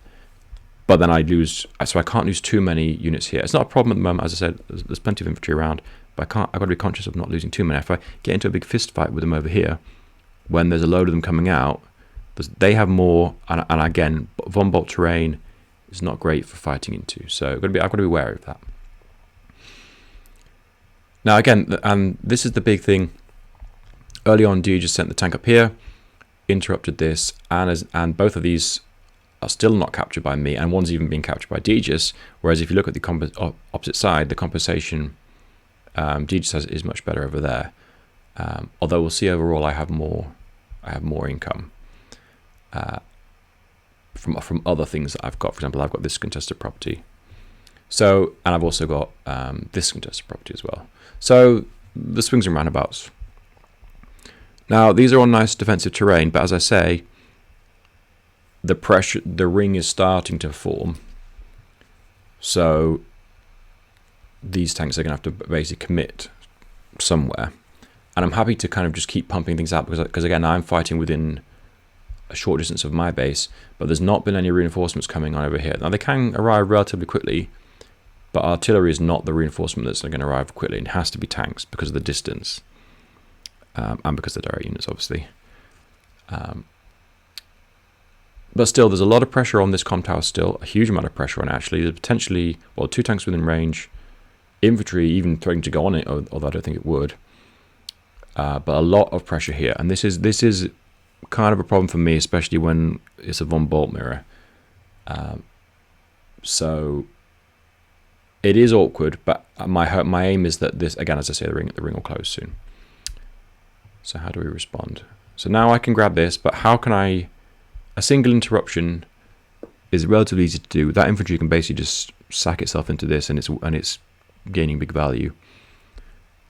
But then I lose, so I can't lose too many units here. It's not a problem at the moment, as I said. There's plenty of infantry around, but I've got to be conscious of not losing too many. If I get into a big fist fight with them over here, when there's a load of them coming out, they have more, and again, von Bolt terrain is not great for fighting into, so I've got to be wary of that. Now again, and this is the big thing. Early on, Deejus sent the tank up here, interrupted this, and both of these are still not captured by me, and one's even being captured by Deejus. Whereas if you look at the opposite side, the compensation Deejus is much better over there. Although we'll see overall, I have more income. From other things that I've got. For example, I've got this contested property. So, and I've also got this contested property as well. So the swings and roundabouts. Now these are all nice defensive terrain, but as I say, the ring is starting to form. So these tanks are going to have to basically commit somewhere. And I'm happy to kind of just keep pumping things out, because again, I'm fighting within a short distance of my base, but there's not been any reinforcements coming on over here. Now they can arrive relatively quickly, but artillery is not the reinforcement that's going to arrive quickly. It has to be tanks because of the distance, and because of the direct units, obviously. But still, there's a lot of pressure on this comm tower still, a huge amount of pressure on it, actually. There's potentially, 2 tanks within range, infantry even threatening to go on it, although I don't think it would. But a lot of pressure here, and this is kind of a problem for me, especially when it's a von Bolt mirror. So it is awkward, but my aim is that this, again, as I say, the ring will close soon. So how do we respond? So now I can grab this, but how can I? A single interruption is relatively easy to do. That infantry can basically just sack itself into this, and it's gaining big value.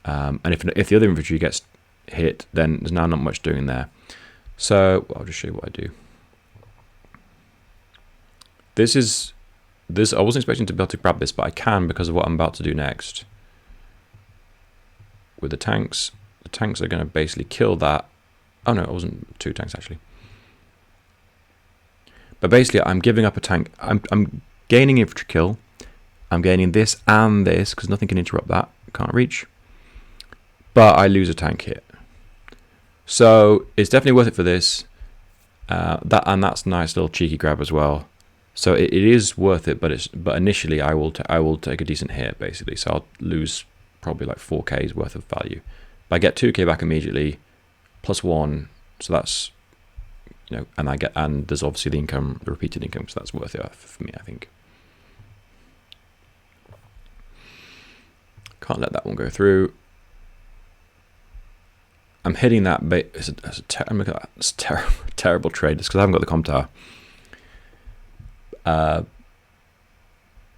And if the other infantry gets hit, then there's now not much doing there. So I'll just show you what I do. This. I wasn't expecting to be able to grab this, but I can because of what I'm about to do next. With the tanks are going to basically kill that. Oh no, it wasn't 2 tanks actually. But basically, I'm giving up a tank. I'm gaining infantry kill. I'm gaining this and this because nothing can interrupt that. Can't reach. But I lose a tank hit. So it's definitely worth it for this. That's a nice little cheeky grab as well. So it is worth it, but initially I will take a decent hit basically. So I'll lose probably like 4K's worth of value. But I get 2K back immediately, +1. So that's, and there's obviously the repeated income, so that's worth it for me, I think. Can't let that one go through. I'm hitting that bait. It's a terrible trade. It's because I haven't got the comm tower.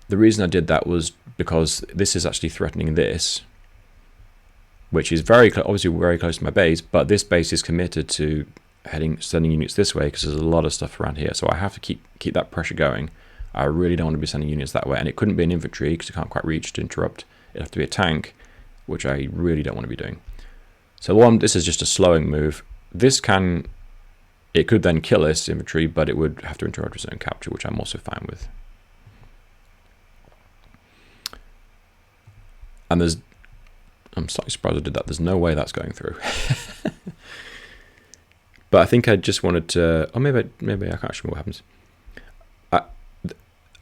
The reason I did that was because this is actually threatening this, which is obviously very close to my base, but this base is committed to sending units this way because there's a lot of stuff around here. So I have to keep that pressure going. I really don't want to be sending units that way, and it couldn't be an infantry because it can't quite reach to interrupt. It'd have to be a tank, which I really don't want to be doing. So this is just a slowing move. It could then kill this infantry, but it would have to interrupt its own capture, which I'm also fine with. And I'm slightly surprised I did that. There's no way that's going through. But I think I just wanted to, or maybe I can't actually remember what happens.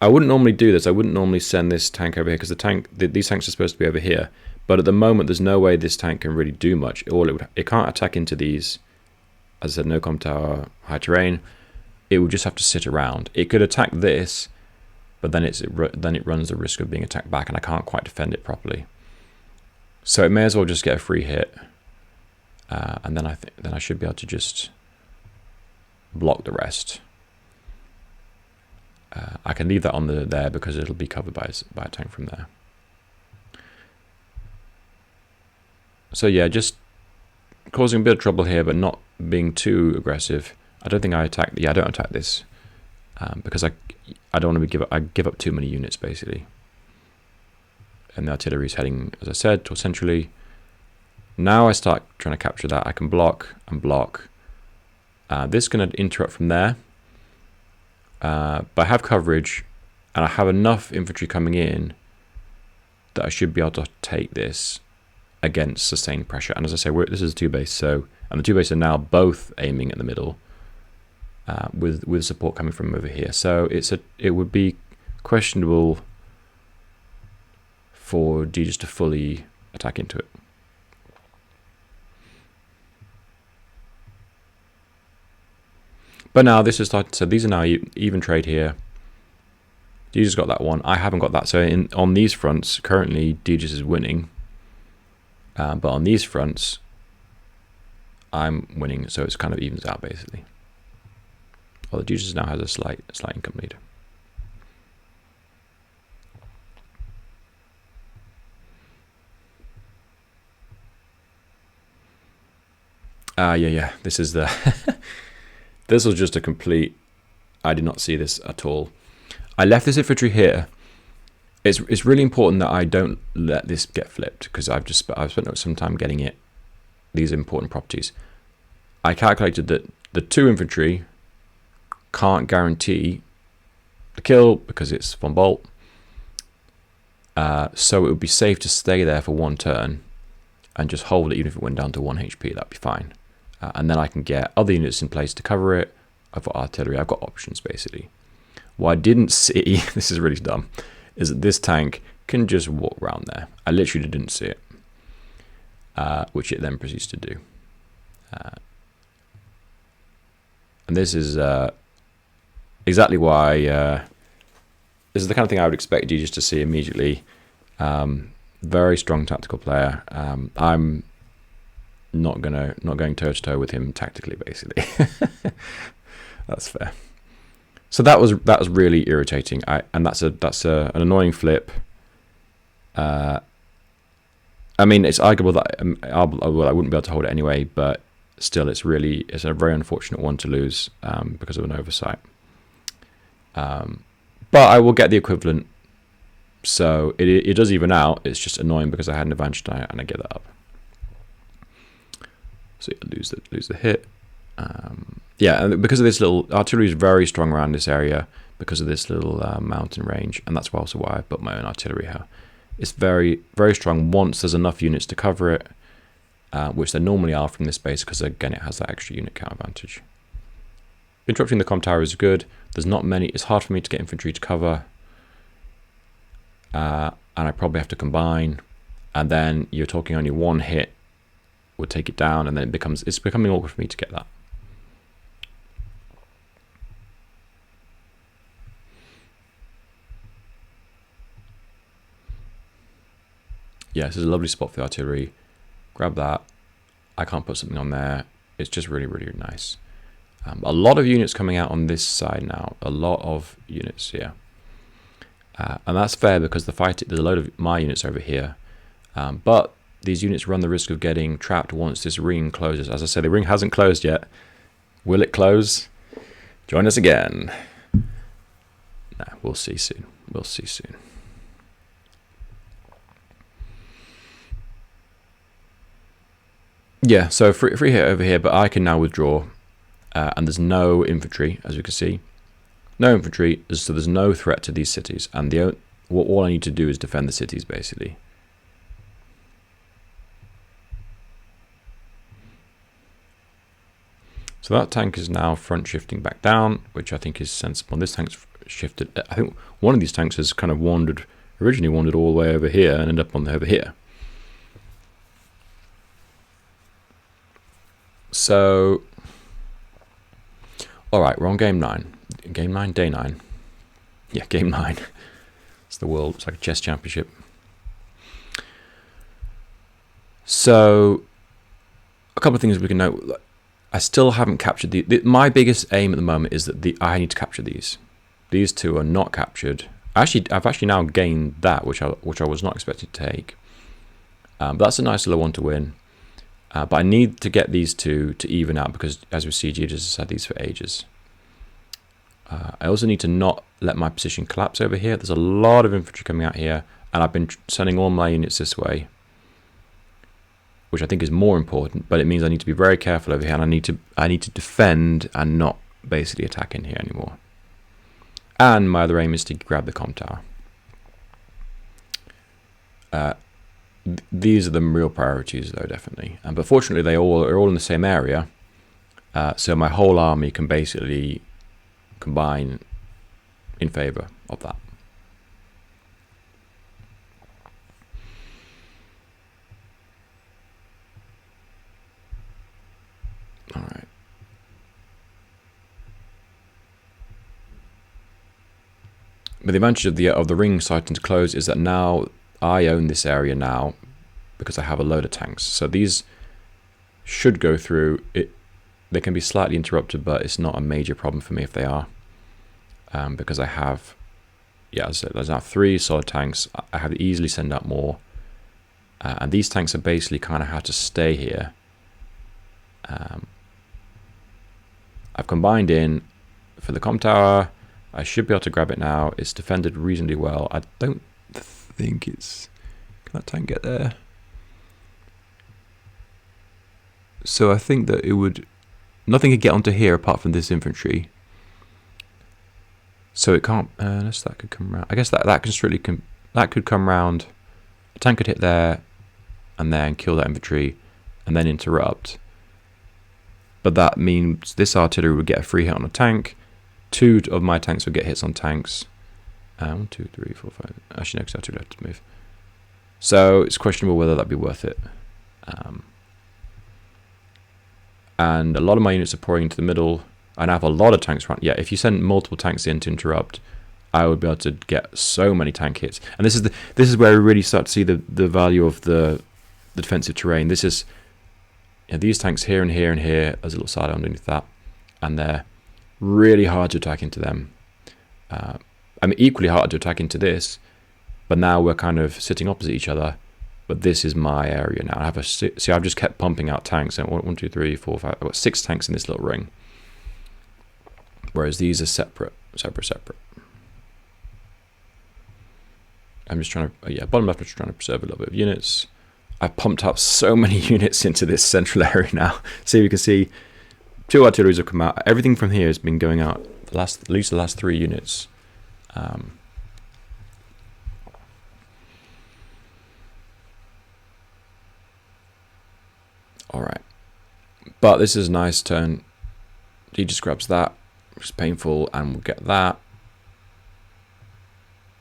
I wouldn't normally do this. I wouldn't normally send this tank over here because these tanks are supposed to be over here. But at the moment, there's no way this tank can really do much. It can't attack into these. As I said, no comm tower, high terrain. It would just have to sit around. It could attack this, but then it runs the risk of being attacked back, and I can't quite defend it properly. So it may as well just get a free hit, and then I should be able to just block the rest. I can leave that on there because it'll be covered by a tank from there. So yeah, just causing a bit of trouble here, but not being too aggressive. I don't think I attack. Yeah, I don't attack this because I don't want to give up too many units basically. And the artillery is heading, as I said, to centrally. Now I start trying to capture that. I can block and block. This is going to interrupt from there. But I have coverage, and I have enough infantry coming in that I should be able to take this against sustained pressure. And as I say, this is a 2 base, and the 2 bases are now both aiming at the middle, with support coming from over here. So it would be questionable for Deejus to fully attack into it. But now this is starting. So these are now even trade here. Deejus got that one. I haven't got that. So on these fronts, currently Deejus is winning. But on these fronts, I'm winning. So it's kind of evens out basically. Well, the Deejus now has a slight income lead. Yeah. This is the. This was just a complete. I did not see this at all. I left this infantry here. It's really important that I don't let this get flipped because I've spent some time getting these important properties. I calculated that the 2 infantry can't guarantee the kill because it's von Bolt. So it would be safe to stay there for 1 turn and just hold it. Even if it went down to 1 HP, that'd be fine. And then I can get other units in place to cover it. I've got artillery. I've got options basically. What I didn't see, this is really dumb, is that this tank can just walk around there. I literally didn't see it, which it then proceeds to do. And this is exactly why this is the kind of thing I would expect you just to see immediately. Very strong tactical player. I'm not going toe to toe with him tactically, basically. That's fair. So that was really irritating. And that's an annoying flip. I mean, it's arguable that I wouldn't be able to hold it anyway, but still, it's a very unfortunate one to lose because of an oversight. But I will get the equivalent, so it does even out. It's just annoying because I had an advantage and I give that up. So lose the hit. Yeah, and because of this little artillery is very strong around this area because of this little mountain range, and that's also why I put my own artillery here. It's very, very strong once there's enough units to cover it, which there normally are from this base because, again, it has that extra unit count advantage. Interrupting the comm tower is good. There's not many. It's hard for me to get infantry to cover, and I probably have to combine, and then you're talking only one hit would take it down, and then it's becoming awkward for me to get that. Yeah, this is a lovely spot for the artillery. Grab that. I can't put something on there. It's just really, really nice. A lot of units coming out on this side now. A lot of units here. And that's fair because there's a load of my units over here. But these units run the risk of getting trapped once this ring closes. As I said, the ring hasn't closed yet. Will it close? Join us again. Nah, we'll see soon. We'll see soon. Yeah, so free hit over here, but I can now withdraw, and there's no infantry, as you can see. No infantry, so there's no threat to these cities, and all I need to do is defend the cities, basically. So that tank is now front shifting back down, which I think is sensible. And this tank's shifted. I think one of these tanks has kind of originally wandered all the way over here and ended up over here. So, all right, we're on game 9. Game 9, day 9. Yeah, game 9. It's the world. It's like a chess championship. So, a couple of things we can note. I still haven't captured my biggest aim at the moment is that I need to capture these. These two are not captured. I've actually now gained that, which I was not expected to take. But that's a nice little one to win. But I need to get these two to even out because, as we see, Deejus has had these for ages. I also need to not let my position collapse over here. There's a lot of infantry coming out here, and I've been sending all my units this way, which I think is more important. But it means I need to be very careful over here, and I need to defend and not basically attack in here anymore. And my other aim is to grab the comm tower. These are the real priorities, though, definitely. But fortunately, they are all in the same area, so my whole army can basically combine in favor of that. All right. But the advantage of the ring starting to close is that now I own this area now because I have a load of tanks. So these should go through. They can be slightly interrupted, but it's not a major problem for me if they are. Because I have, as I said, there's now 3 solid tanks. I have to easily send out more. And these tanks are basically kind of how to stay here. I've combined in for the comm tower. I should be able to grab it now. It's defended reasonably well. I don't think it's... Can that tank get there? So I think that it would... Nothing could get onto here apart from this infantry. So it can't... unless that could come around. I guess that could come round. A tank could hit there and then kill that infantry and then interrupt. But that means this artillery would get a free hit on a tank. 2 of my tanks would get hits on tanks. 1, 2, 3, 4, 5. Actually, no, because I have 2 left to move. So it's questionable whether that'd be worth it. And a lot of my units are pouring into the middle. And I have a lot of tanks around. Yeah, if you send multiple tanks in to interrupt, I would be able to get so many tank hits. And this is where we really start to see the value of the defensive terrain. This is these tanks here and here and here. There's a little silo underneath that, and they're really hard to attack into them. I mean, equally hard to attack into this, but now we're kind of sitting opposite each other. But this is my area now. I have see, I've just kept pumping out tanks. And 1, 2, 3, 4, 5. I've got 6 tanks in this little ring. Whereas these are separate. I'm just trying to, bottom left, I'm just trying to preserve a little bit of units. I've pumped up so many units into this central area now. So you can see 2 artilleries have come out. Everything from here has been going out at least the last 3 units. All right, but this is a nice turn. He just grabs that, which is painful, and we'll get that.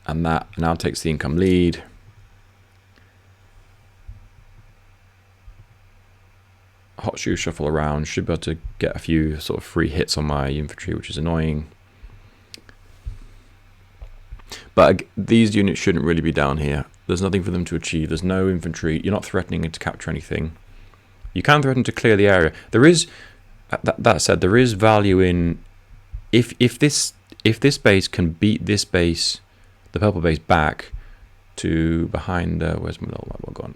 And that now takes the income lead. Hot shoe shuffle around. Should be able to get a few sort of free hits on my infantry, which is annoying. But these units shouldn't really be down here. There's nothing for them to achieve. There's no infantry. You're not threatening to capture anything. You can threaten to clear the area. There is, that said, there is value in if this base can beat this base, the purple base, back to behind the, where's my little white one gone?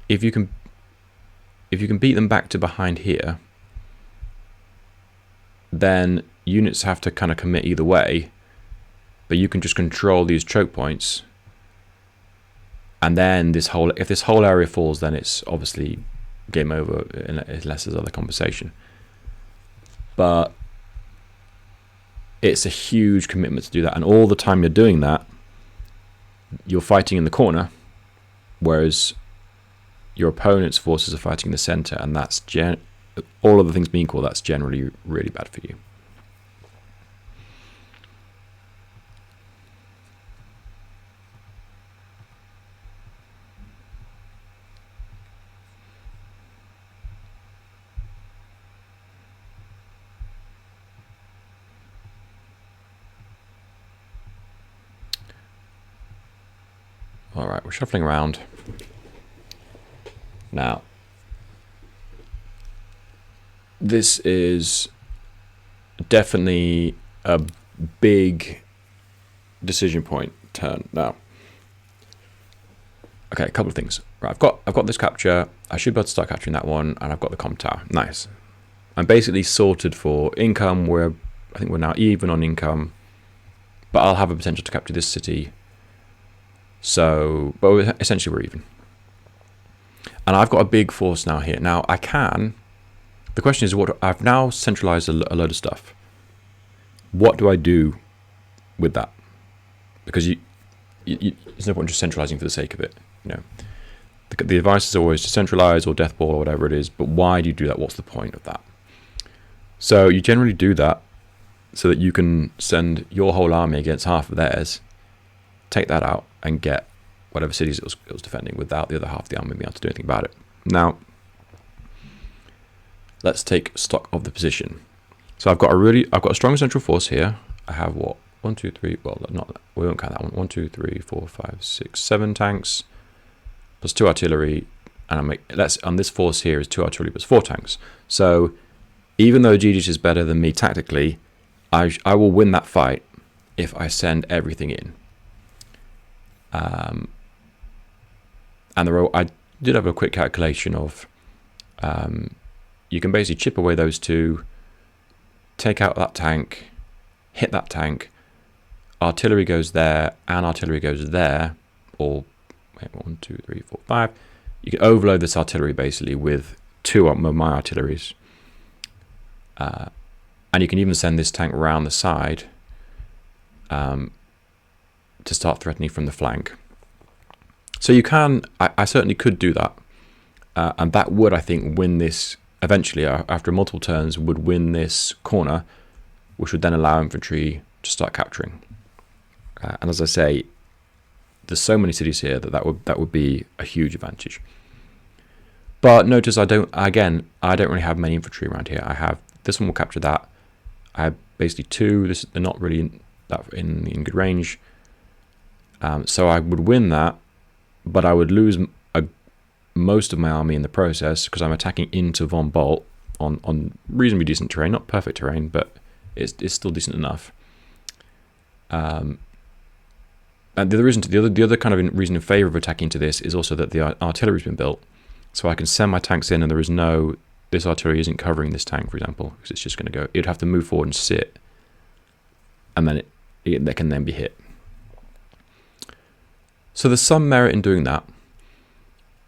If you can beat them back to behind here, then units have to kind of commit either way, but you can just control these choke points, and then if this whole area falls, then it's obviously game over unless there's other compensation. But it's a huge commitment to do that, and all the time you're doing that, you're fighting in the corner, whereas your opponent's forces are fighting in the center, and that's all other things being equal, that's generally really bad for you. All right, we're shuffling around. Now, this is definitely a big decision point turn. Now, okay, a couple of things. Right, I've got this capture. I should be able to start capturing that one, and I've got the comm tower. Nice. I'm basically sorted for income. I think we're now even on income, but I'll have a potential to capture this city. So, but essentially we're even. And I've got a big force now here. Now the question is, I've now centralized a load of stuff. What do I do with that? Because there's no point just centralizing for the sake of it. The advice is always to centralize or death ball or whatever it is, but why do you do that? What's the point of that? So you generally do that so that you can send your whole army against half of theirs, take that out, and get whatever cities it was defending without the other half of the army being able to do anything about it. Now, let's take stock of the position. So I've got a strong central force here. I have what? 1, 2, 3. Well, we won't count that one. 1, 2, 3, 4, 5, 6, 7 tanks plus 2 artillery, and on this force here is 2 artillery plus 4 tanks. So even though Deejus is better than me tactically, I will win that fight if I send everything in. And I did have a quick calculation of you can basically chip away those 2, take out that tank, hit that tank, artillery goes there, and artillery goes there, or wait, 1, 2, 3, 4, 5. You can overload this artillery basically with 2 of my artilleries. And you can even send this tank around the side to start threatening from the flank. So you can, I certainly could do that. And that would, I think, win this, eventually, after multiple turns, would win this corner, which would then allow infantry to start capturing. And as I say, there's so many cities here that would be a huge advantage. But notice I don't really have many infantry around here. I have, this one will capture that. I have basically 2. They're not really that in good range. So I would win that, but I would lose most of my army in the process because I'm attacking into Von Bolt on reasonably decent terrain, not perfect terrain, but it's still decent enough. And the other kind of reason in favour of attacking to this is also that the artillery's been built, so I can send my tanks in, and this artillery isn't covering this tank, for example, because it's just going to go. It'd have to move forward and sit, and then they can then be hit. So there's some merit in doing that,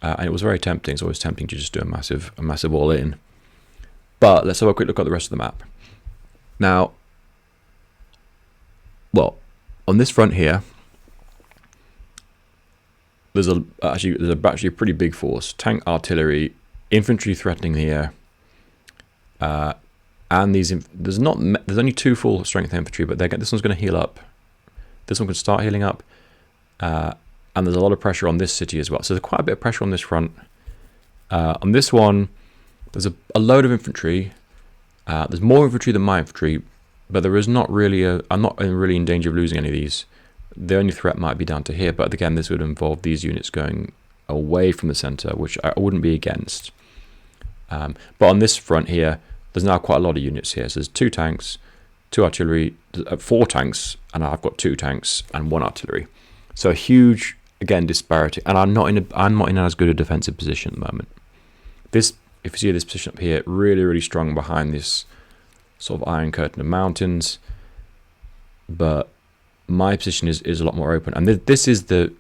and it was very tempting. It's always tempting to just do a massive all in. But let's have a quick look at the rest of the map. Now, well, on this front here, there's actually a pretty big force: tank, artillery, infantry threatening the air, and there's only 2 full strength infantry, but this one's going to heal up. This one can start healing up, and there's a lot of pressure on this city as well. So there's quite a bit of pressure on this front. On this one, there's a load of infantry. There's more infantry than my infantry, but there is not really I'm not really in danger of losing any of these. The only threat might be down to here, but again, this would involve these units going away from the centre, which I wouldn't be against. But on this front here, there's now quite a lot of units here. So there's 2 tanks, 2 artillery, 4 tanks, and I've got 2 tanks and 1 artillery. So a huge, again, disparity. And I'm not in as good a defensive position at the moment. This, if you see this position up here, really, really strong behind this sort of iron curtain of mountains. But my position is a lot more open, and this is even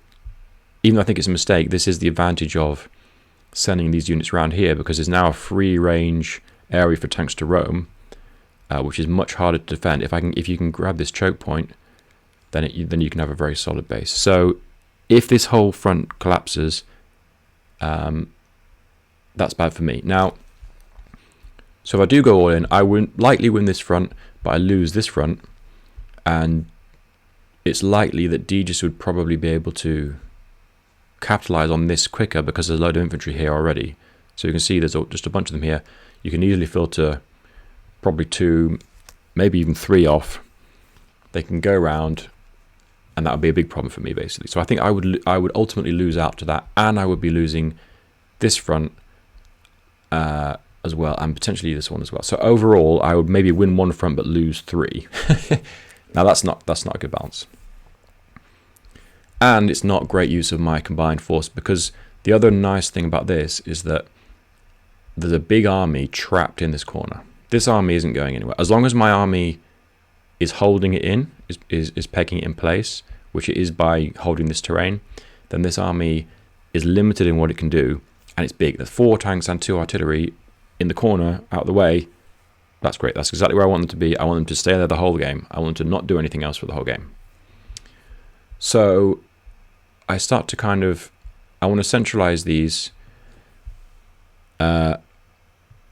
though I think it's a mistake, this is the advantage of sending these units around here, because there's now a free range area for tanks to roam, which is much harder to defend. If you can grab this choke point, then you can have a very solid base. So if this whole front collapses, that's bad for me. Now, so if I do go all in, I would likely win this front, but I lose this front, and it's likely that Deejus would probably be able to capitalize on this quicker because there's a load of infantry here already. So you can see there's just a bunch of them here. You can easily filter probably 2, maybe even 3 off. They can go around, and that would be a big problem for me, basically. So I think I would ultimately lose out to that, and I would be losing this front as well, and potentially this one as well. So overall, I would maybe win 1 front but lose 3. Now that's not a good balance. And it's not great use of my combined force, because the other nice thing about this is that there's a big army trapped in this corner. This army isn't going anywhere. As long as my army is holding it in, is pegging it in place, which it is by holding this terrain, then this army is limited in what it can do, and it's big. There's 4 tanks and 2 artillery in the corner, out of the way. That's great. That's exactly where I want them to be. I want them to stay there the whole game. I want them to not do anything else for the whole game. So I start to I want to centralize these, and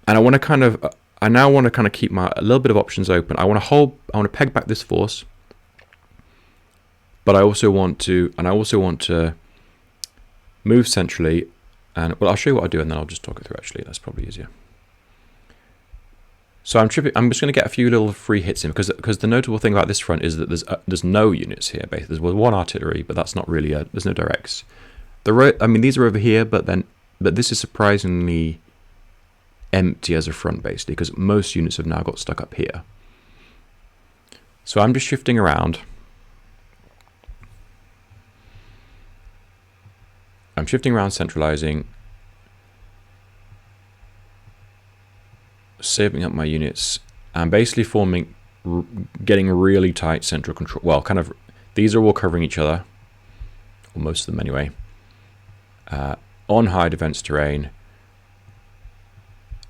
I now want to kind of keep a little bit of options open. I want to peg back this force, but I also want to move centrally, and well, I'll show you what I do, and then I'll just talk it through. Actually, that's probably easier. So I'm just going to get a few little free hits in, because the notable thing about this front is that there's no units here. Basically, there's 1 artillery, but that's not really there's no directs. These are over here, but this is surprisingly empty as a front, basically, because most units have now got stuck up here. So I'm just shifting around. I'm shifting around, centralizing, saving up my units, and basically getting really tight central control. Well, these are all covering each other, or most of them anyway, on high defense terrain.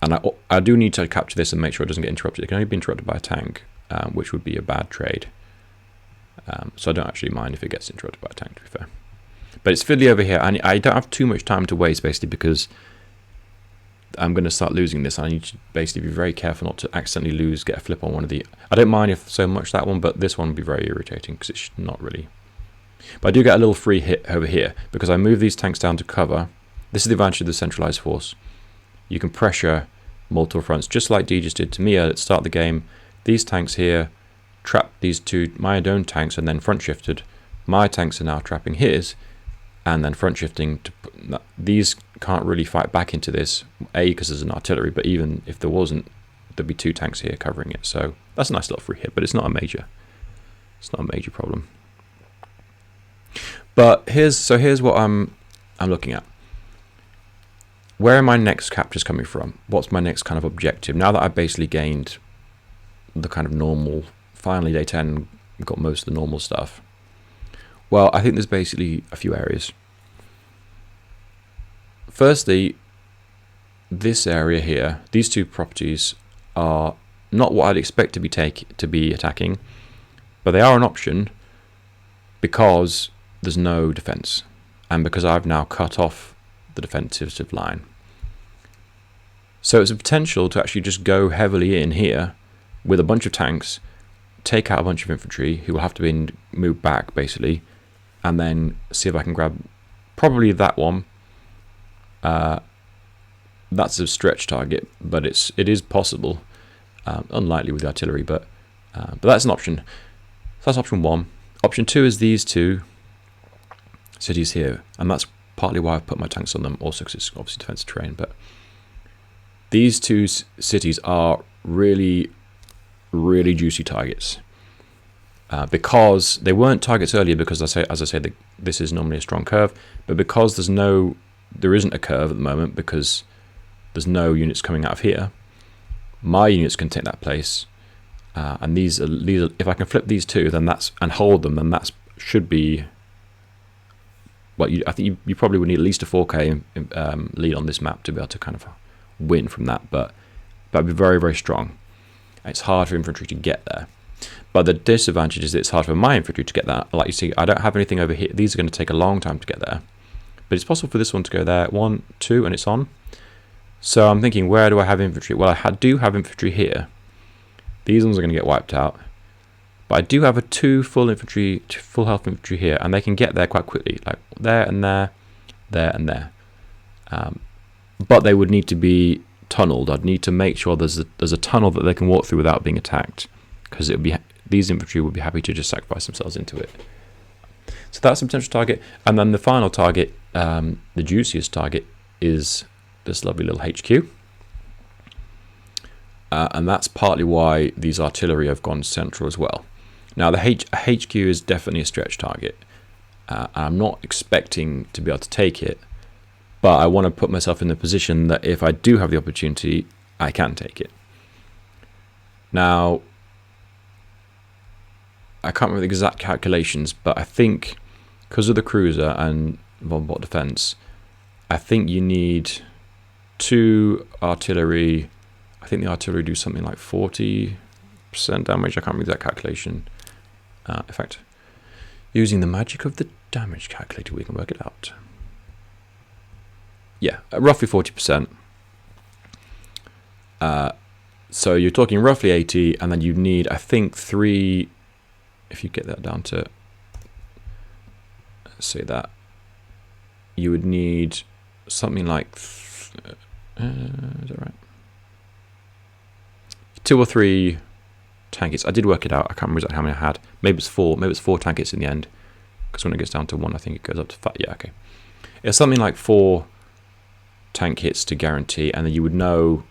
And I do need to capture this and make sure it doesn't get interrupted. It can only be interrupted by a tank, which would be a bad trade. So I don't actually mind if it gets interrupted by a tank, to be fair. But it's fiddly over here, and I don't have too much time to waste, basically, because I'm going to start losing this. I need to basically be very careful not to accidentally get a flip on one of the... I don't mind if so much that one, but this one would be very irritating, because it's not really... But I do get a little free hit over here, because I move these tanks down to cover. This is the advantage of the centralized force. You can pressure multiple fronts, just like Deejus did to me at the start of the game. These tanks here trapped these 2, my own tanks, and then front shifted. My tanks are now trapping his, and then front shifting. These can't really fight back into this, because there's an artillery, but even if there wasn't, there'd be 2 tanks here covering it. So that's a nice little free hit, but it's not a major. It's not a major problem. But here's what I'm looking at. Where are my next captures coming from? What's my next kind of objective? Now that I've basically gained the kind of normal, finally day 10, got most of the normal stuff. Well, I think there's basically a few areas. Firstly, this area here, these two properties are not what I'd expect to be attacking, but they are an option because there's no defense, and because I've now cut off the defensive line. So it's a potential to actually just go heavily in here with a bunch of tanks, take out a bunch of infantry who will have to be moved back basically, and then see if I can grab probably that one. That's a stretch target, but it is possible. Unlikely with the artillery, but that's an option. So that's option 1. Option 2 is these two cities here, and that's partly why I've put my tanks on them, also because it's obviously defensive terrain. But these two cities are really, really juicy targets because they weren't targets earlier. Because as I say, this is normally a strong curve, but because there isn't a curve at the moment because there's no units coming out of here. My units can take that place, and these are, if I can flip these two, then and hold them, then that should be. Well, I think you probably would need at least a 4K lead on this map to be able to kind of win from that, but that'd be very, very strong. It's hard for infantry to get there, but the disadvantage is that it's hard for my infantry to get there. Like you see, I don't have anything over here. These are going to take a long time to get there, but it's possible for this one to go there. 1, 2, and it's on. So I'm thinking, where do I have infantry? Well, I do have infantry here. These ones are going to get wiped out. But I do have a 2 full health infantry here, and they can get there quite quickly, like there and there, there and there. But they would need to be tunneled. I'd need to make sure there's a tunnel that they can walk through without being attacked, because these infantry would be happy to just sacrifice themselves into it. So that's a potential target. And then the final target, the juiciest target, is this lovely little HQ. And that's partly why these artillery have gone central as well. Now, the HQ is definitely a stretch target. I'm not expecting to be able to take it, but I want to put myself in the position that if I do have the opportunity, I can take it. Now, I can't remember the exact calculations, but I think because of the cruiser and bombard defense, I think you need 2 artillery. I think the artillery do something like 40% damage. I can't remember that calculation. In fact, using the magic of the damage calculator, we can work it out. Yeah, roughly 40%. So you're talking roughly 80, and then you need, I think, 3. If you get that down to, let's say that, you would need something like, is that right? 2 or 3 tank hits. I did work it out. I can't remember exactly how many I had. Maybe it's 4. Maybe it's 4 tank hits in the end. Because when it gets down to 1, I think it goes up to 5. Yeah, okay. It's something like 4 tank hits to guarantee, and then you would know.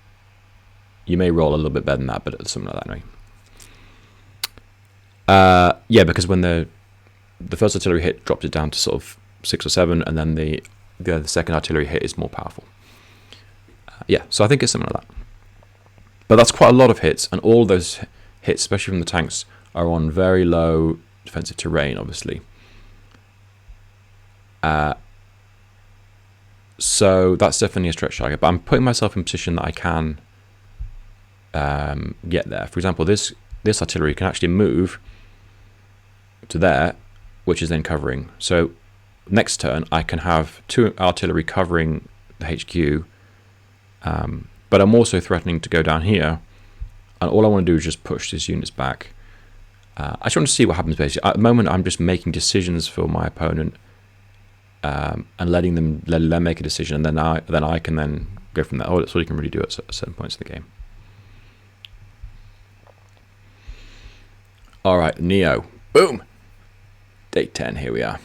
You may roll a little bit better than that, but it's something like that anyway. Yeah, because when the first artillery hit dropped it down to sort of 6 or 7, and then the second artillery hit is more powerful. Yeah, so I think it's something like that. But that's quite a lot of hits, and all those hits, especially from the tanks, are on very low defensive terrain, obviously. So that's definitely a stretch target, but I'm putting myself in a position that I can get there. For example, this artillery can actually move to there, which is then covering. So next turn, I can have 2 artillery covering the HQ, but I'm also threatening to go down here, and all I want to do is just push these units back. I just want to see what happens, basically. At the moment, I'm just making decisions for my opponent, and letting them make a decision, and then I can then go from there. Oh, that's all you can really do at certain points in the game. All right, Neo. Boom! Day 10, here we are.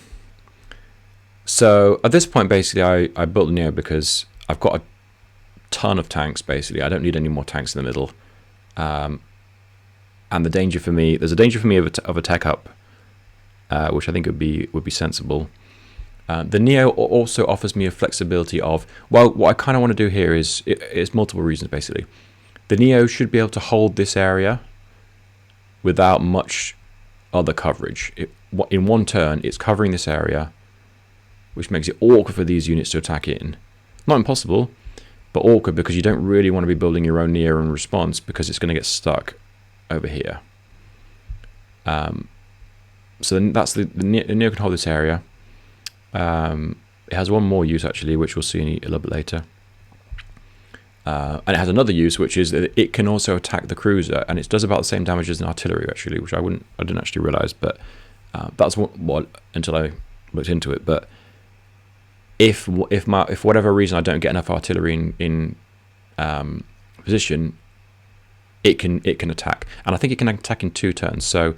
So at this point, basically, I built the Neo because I've got a ton of tanks, basically. I don't need any more tanks in the middle. And there's a danger for me of a tech up which I think would be sensible. The Neo also offers me a flexibility of, well, what I kind of want to do here is, it's multiple reasons basically. The Neo should be able to hold this area without much other coverage. In one turn, it's covering this area, which makes it awkward for these units to attack in. Not impossible, but awkward because you don't really want to be building your own Neo in response because it's going to get stuck over here. So then that's the Neo can hold this area. It has one more use actually, which we'll see a little bit later. And it has another use, which is that it can also attack the cruiser, and it does about the same damage as an artillery actually, which I didn't actually realize, but that's what until I looked into it. But if whatever reason I don't get enough artillery in position, it can attack, and I think it can attack in 2 turns. So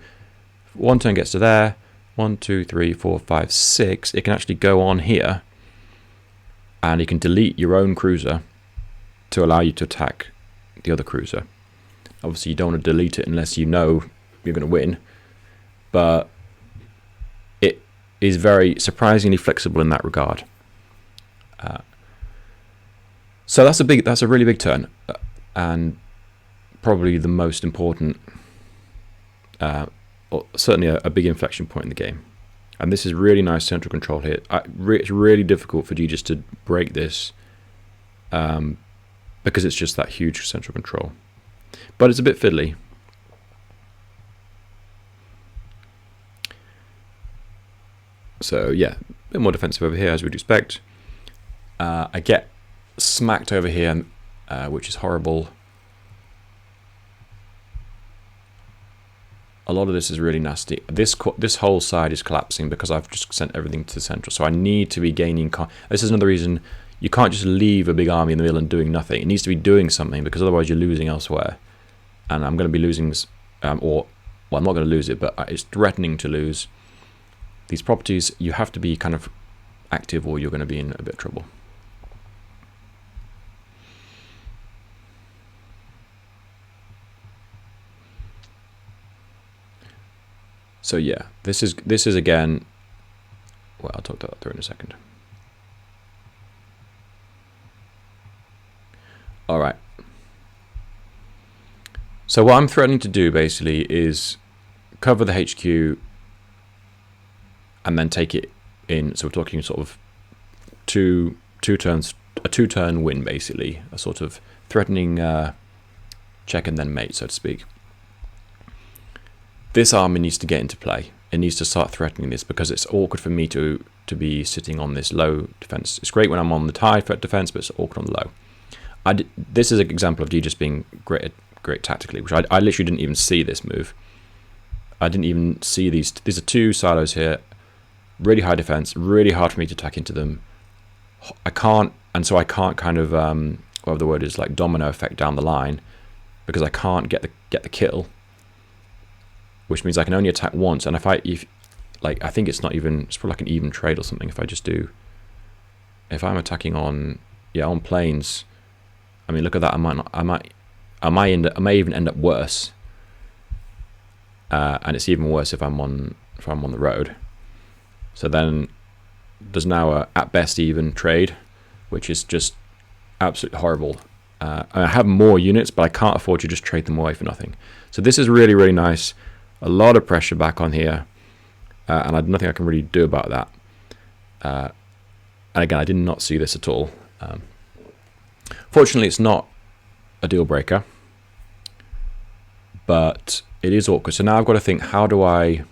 one turn gets to there, 1, 2, 3, 4, 5, 6. It can actually go on here, and you can delete your own cruiser to allow you to attack the other cruiser. Obviously, you don't want to delete it unless you know you're going to win, but it is very surprisingly flexible in that regard. So that's a really big turn, and probably the most important, or certainly a big inflection point in the game. And this is really nice central control here. It's really difficult for Deejus to break this, because it's just that huge central control. But it's a bit fiddly. So yeah, a bit more defensive over here as we'd expect. I get smacked over here, which is horrible. A lot of this is really nasty. This whole side is collapsing because I've just sent everything to the central. So I need to be gaining. This is another reason you can't just leave a big army in the middle and doing nothing. It needs to be doing something, because otherwise you're losing elsewhere. And I'm going to be losing this, I'm not going to lose it, but it's threatening to lose. These properties, you have to be kind of active or you're going to be in a bit of trouble. So yeah, this is again, well, I'll talk that through in a second. All right. So what I'm threatening to do basically is cover the HQ and then take it in. So we're talking sort of two turns, a 2-turn win basically, a sort of threatening check and then mate, so to speak. This army needs to get into play. It needs to start threatening this, because it's awkward for me to be sitting on this low defense. It's great when I'm on the high threat defense, but it's awkward on the low. This is an example of Deejus being great tactically, which I literally didn't even see this move. I didn't even see these. These are 2 silos here, really high defense, really hard for me to attack into them. I can't kind of whatever the word is, like domino effect down the line, because I can't get the kill, which means I can only attack once. And I think it's probably like an even trade or something. If I'm attacking on planes, I mean, look at that. I may even end up worse, and it's even worse if I'm on the road. So then there's now a at best even trade, which is just absolutely horrible. I have more units, but I can't afford to just trade them away for nothing. So this is really, really nice. A lot of pressure back on here, and I nothing I can really do about that. And again, I did not see this at all. Fortunately, it's not a deal breaker, but it is awkward. So now I've got to think, how do I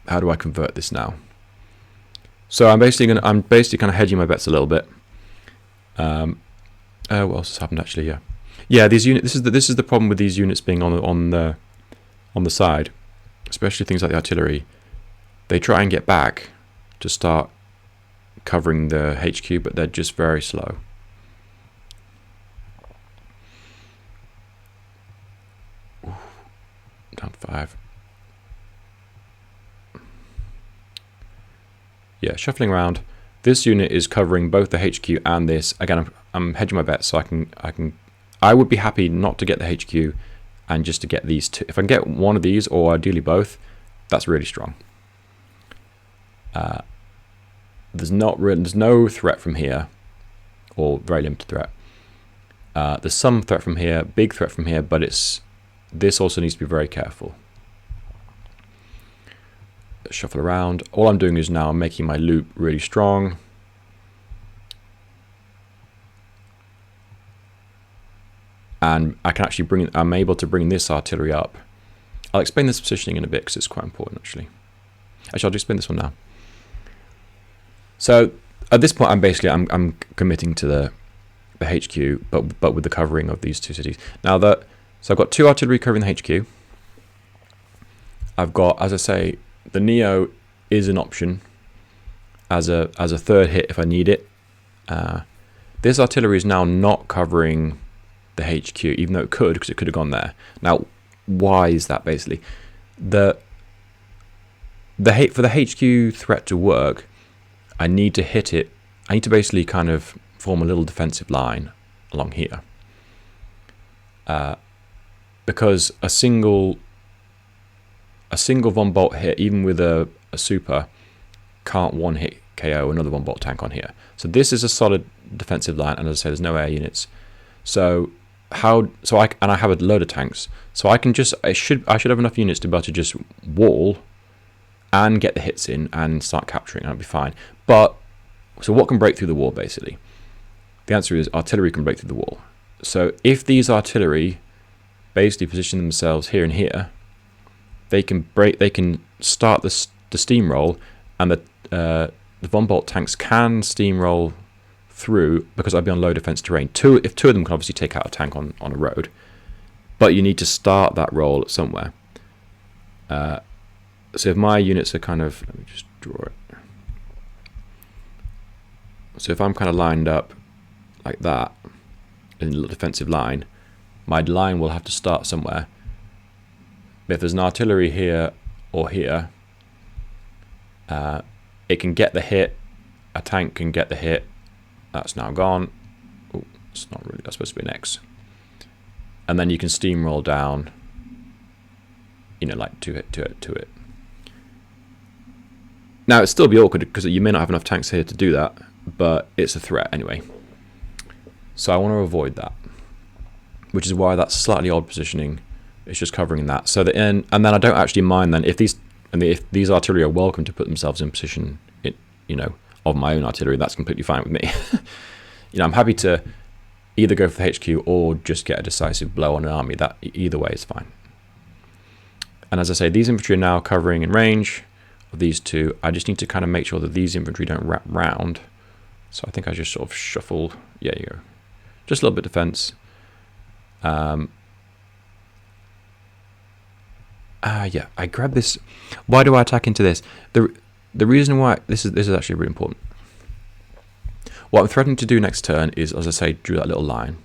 convert this now? So I'm basically kind of hedging my bets a little bit. What else has happened actually? Yeah. These units. This is the problem with these units being on the side, especially things like the artillery. They try and get back to start covering the HQ, but they're just very slow. Ooh, down 5. Yeah, shuffling around. This unit is covering both the HQ and this. Again, I'm hedging my bets, so I would be happy not to get the HQ and just to get these 2. If I can get one of these, or ideally both, That's really strong. There's no threat from here, or very limited threat. There's some threat from here, big threat from here, but this also needs to be very careful. Let's shuffle around. All I'm doing is now I'm making my loop really strong. And I can actually I'm able to bring this artillery up. I'll explain this positioning in a bit because it's quite important actually. Actually, I'll just explain this one now. So at this point, I'm committing to the HQ, but with the covering of these two cities. Now so I've got 2 artillery covering the HQ. I've got, as I say, the Neo is an option as a third hit if I need it. This artillery is now not covering the HQ, even though it could, because it could have gone there. Now, why is that basically? For the HQ threat to work, I need to hit it. I need to basically kind of form a little defensive line along here. Because a single von Bolt hit, even with a super, can't one hit KO another von Bolt tank on here. So this is a solid defensive line, and as I say, there's no air units. So I have a load of tanks. So I should have enough units to be able to just wall and get the hits in and start capturing, and I'll be fine. But so what can break through the wall basically? The answer is artillery can break through the wall. So if these artillery basically position themselves here and here, they can start the steamroll, and the von Bolt tanks can steamroll through because I'd be on low defense terrain. If 2 of them can obviously take out a tank on a road, but you need to start that roll somewhere. So if my units are kind of, let me just draw it. So if I'm kind of lined up like that in a little defensive line, my line will have to start somewhere. But if there's an artillery here or here, it can get the hit. A tank can get the hit. That's now gone. Oh, it's not really. That's supposed to be an X. And then you can steamroll down. Like to it. Now it'd still be awkward because you may not have enough tanks here to do that, but it's a threat anyway. So I want to avoid that, which is why that's slightly odd positioning. It's just covering that. So and then I don't actually mind then if these artillery are welcome to put themselves in position, of my own artillery. That's completely fine with me. I'm happy to either go for the HQ or just get a decisive blow on an army. That either way is fine. And as I say, these infantry are now covering in range of these 2. I just need to kind of make sure that these infantry don't wrap round. So I think I just sort of shuffle. Yeah, you go. Just a little bit of defense. Yeah, I grab this. Why do I attack into this? The reason why this is actually really important. What I'm threatening to do next turn is, as I say, drew that little line.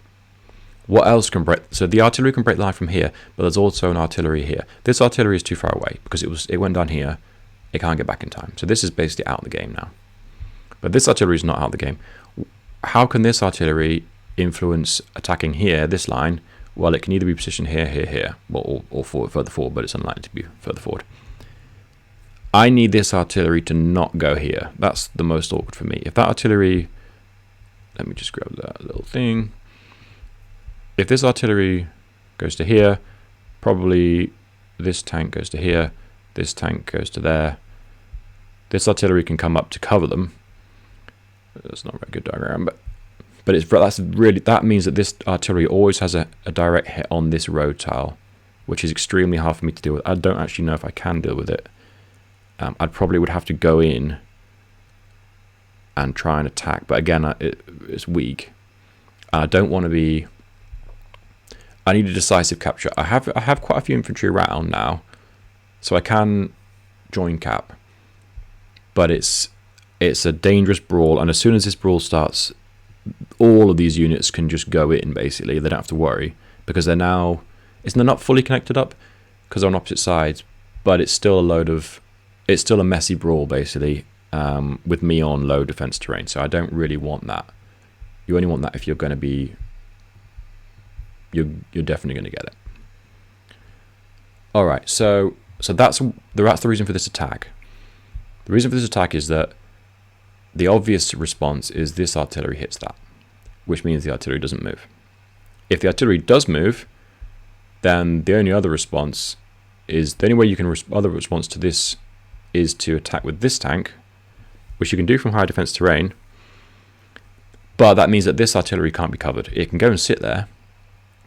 What else can break? So the artillery can break the line from here, but there's also an artillery here. This artillery is too far away because it went down here. It can't get back in time. So this is basically out of the game now. But this artillery is not out of the game. How can this artillery influence attacking here, this line? Well, it can either be positioned here, well, or further forward, but it's unlikely to be further forward. I need this artillery to not go here. That's the most awkward for me. If that artillery, let me just grab that little thing. If this artillery goes to here, probably this tank goes to here, this tank goes to there. This artillery can come up to cover them. That's not a very good diagram, but that means that this artillery always has a direct hit on this road tile, which is extremely hard for me to deal with. I don't actually know if I can deal with it. I probably would have to go in and try and attack, but again, it's weak. I don't want to be. I need a decisive capture. I have quite a few infantry around now, so I can join cap, but it's a dangerous brawl, and as soon as this brawl starts, all of these units can just go in. Basically, they don't have to worry because they're not fully connected up because they're on opposite sides, but it's still a messy brawl basically, with me on low defense terrain. So I don't really want that. You only want that if you're going to be. You're definitely going to get it. All right, so So that's the reason for this attack. The reason for this attack is that the obvious response is this artillery hits that, which means the artillery doesn't move. If the artillery does move, then the only other response is, the only way you can other response to this is to attack with this tank, which you can do from high defense terrain, but that means that this artillery can't be covered. It can go and sit there,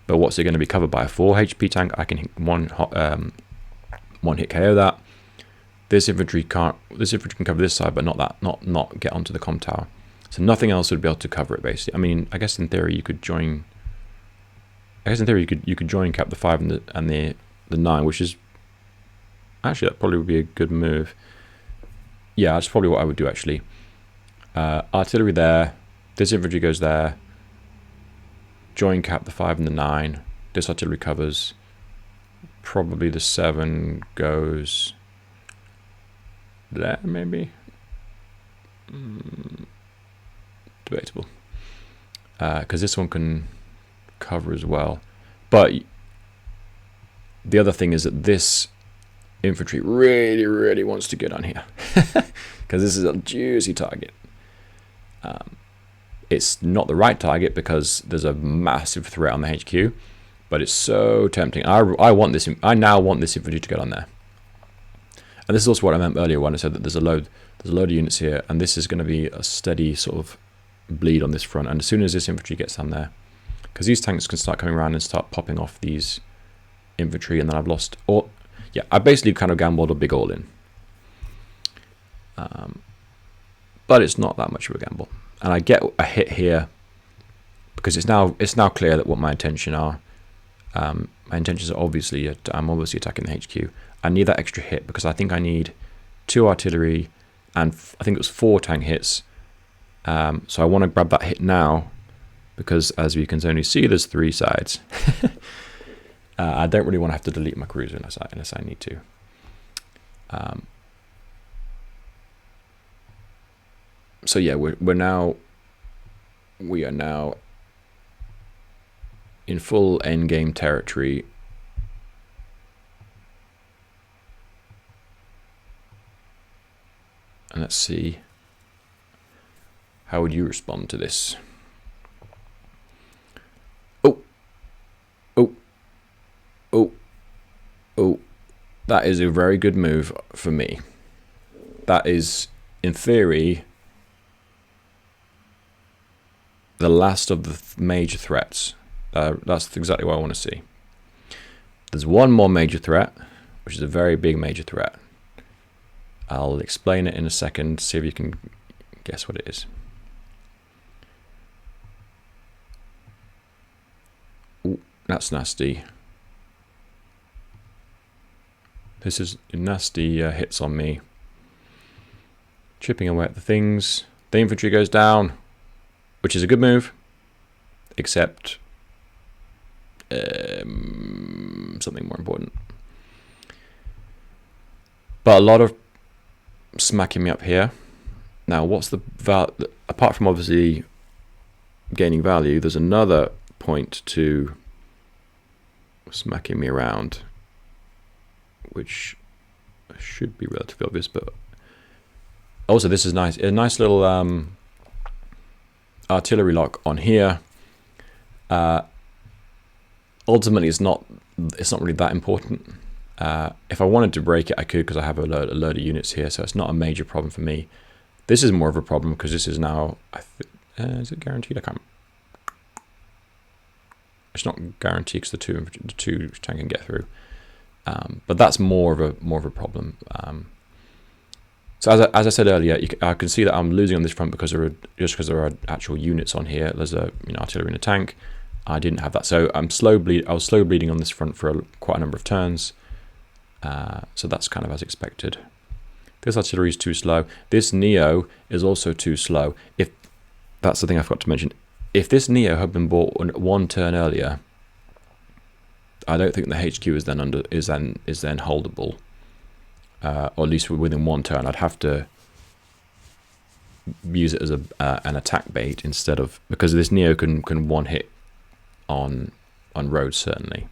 but what's it going to be covered by? A 4 HP tank? I can hit one hit KO that. This infantry can't. This infantry can cover this side, but not that. Not get onto the comm tower. So nothing else would be able to cover it. Basically, I mean, I guess in theory you could join. I guess in theory you could join cap the 5 and the 9, which is actually, that probably would be a good move. Yeah, that's probably what I would do actually. Artillery there. This infantry goes there. Join cap the 5 and the 9. This artillery covers. Probably the 7 goes there, maybe. Debatable. Because this one can cover as well. But the other thing is that this infantry really, really wants to get on here. Because this is a juicy target. It's not the right target because there's a massive threat on the HQ, but it's so tempting. I want this. I now want this infantry to get on there. And this is also what I meant earlier when I said that there's a load of units here, and this is going to be a steady sort of bleed on this front. And as soon as this infantry gets on there, because these tanks can start coming around and start popping off these infantry, and then I've lost. Or yeah, I basically kind of gambled a big all in. But it's not that much of a gamble. And I get a hit here because it's now clear that what my intentions are. My intentions are obviously I'm obviously attacking the HQ. I need that extra hit because I think I need 2 artillery and I think it was 4 tank hits. So I want to grab that hit now because as we can only see, there's 3 sides. I don't really want to have to delete my cruiser unless I need to. So yeah, we are now in full endgame territory. And let's see, how would you respond to this? Oh, that is a very good move for me. That is, in theory, the last of the major threats. That's exactly what I want to see. There's one more major threat, which is a very big major threat. I'll explain it in a second, see if you can guess what it is. Ooh, that's nasty. This is nasty hits on me. Chipping away at the things. The infantry goes down, which is a good move, except something more important. But a lot of smacking me up here. Now, what's the apart from obviously gaining value, there's another point to smacking me around, which should be relatively obvious, but also this is nice. A nice little artillery lock on here. Ultimately, it's not really that important. If I wanted to break it, I could because I have a load of units here, so it's not a major problem for me. This is more of a problem because this is now. Is it guaranteed? I can't. It's not guaranteed because the two tank can get through. But that's more of a problem. So as I said earlier, I can see that I'm losing on this front because there are actual units on here. There's artillery and a tank. I didn't have that, so I was slow bleeding on this front for quite a number of turns. So that's kind of as expected. This artillery is too slow. This Neo is also too slow. If that's the thing I forgot to mention. If this Neo had been bought 1 turn earlier, I don't think the HQ is then holdable. Or at least within 1 turn. I'd have to use it as an attack bait instead of, because this Neo can one hit on roads certainly.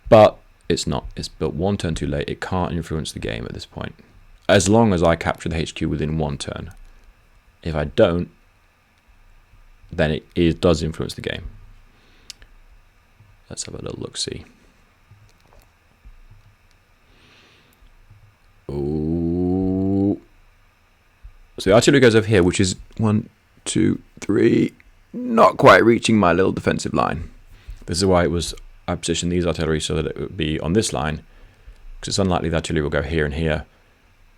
But It's not. It's built one turn too late. It can't influence the game at this point. As long as I capture the HQ within one turn. If I don't, then it does influence the game. Let's have a little look-see. Oh. So the artillery goes over here, which is 1, 2, 3, not quite reaching my little defensive line. This is why I positioned these artillery so that it would be on this line, because it's unlikely the artillery will go here and here,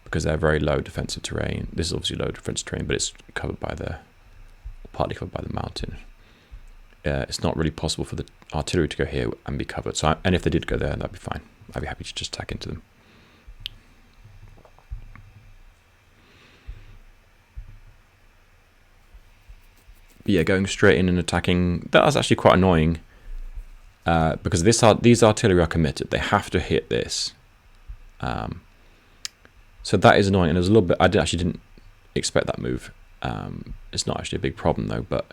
because they're very low defensive terrain. This is obviously low defensive terrain, but it's covered by partly covered by the mountain. It's not really possible for the artillery to go here and be covered. And if they did go there, that'd be fine. I'd be happy to just tack into them. But yeah, going straight in and attacking, that was actually quite annoying, because these artillery are committed. They have to hit this. So that is annoying, and there's a little bit. I actually didn't expect that move. It's not actually a big problem though, but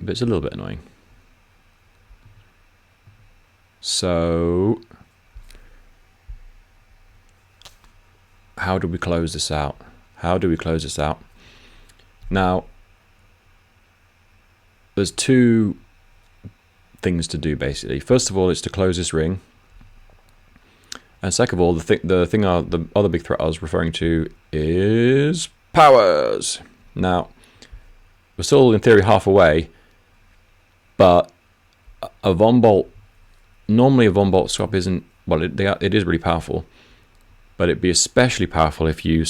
it's a little bit annoying. So how do we close this out? Now, there's two things to do basically. First of all, it's to close this ring. And second of all, the other big threat I was referring to is powers. Now, we're still in theory half away, but a von Bolt, normally a von Bolt swap isn't, well, it is really powerful, but it'd be especially powerful if you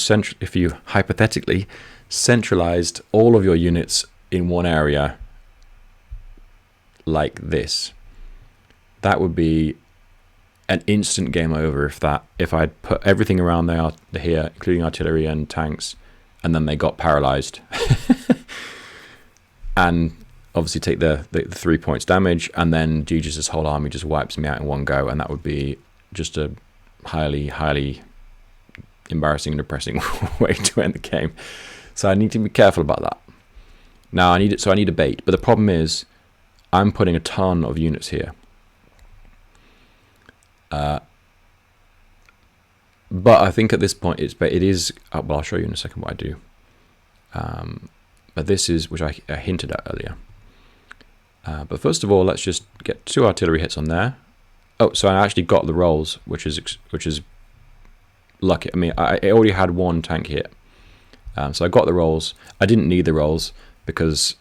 hypothetically centralized all of your units in one area like this. That would be an instant game over if I'd put everything around there here, including artillery and tanks, and then they got paralyzed. And obviously take the 3 points damage, and then Deejus' whole army just wipes me out in one go, and that would be just a highly embarrassing and depressing way to end the game. So I need to be careful about that. Now I need a bait, but the problem is I'm putting a ton of units here. But I think at this point it is. Well, I'll show you in a second what I do. But this is, which I hinted at earlier. But first of all, let's just get 2 artillery hits on there. Oh, so I actually got the rolls, which is lucky. I mean, I already had 1 tank hit, so I got the rolls. I didn't need the rolls because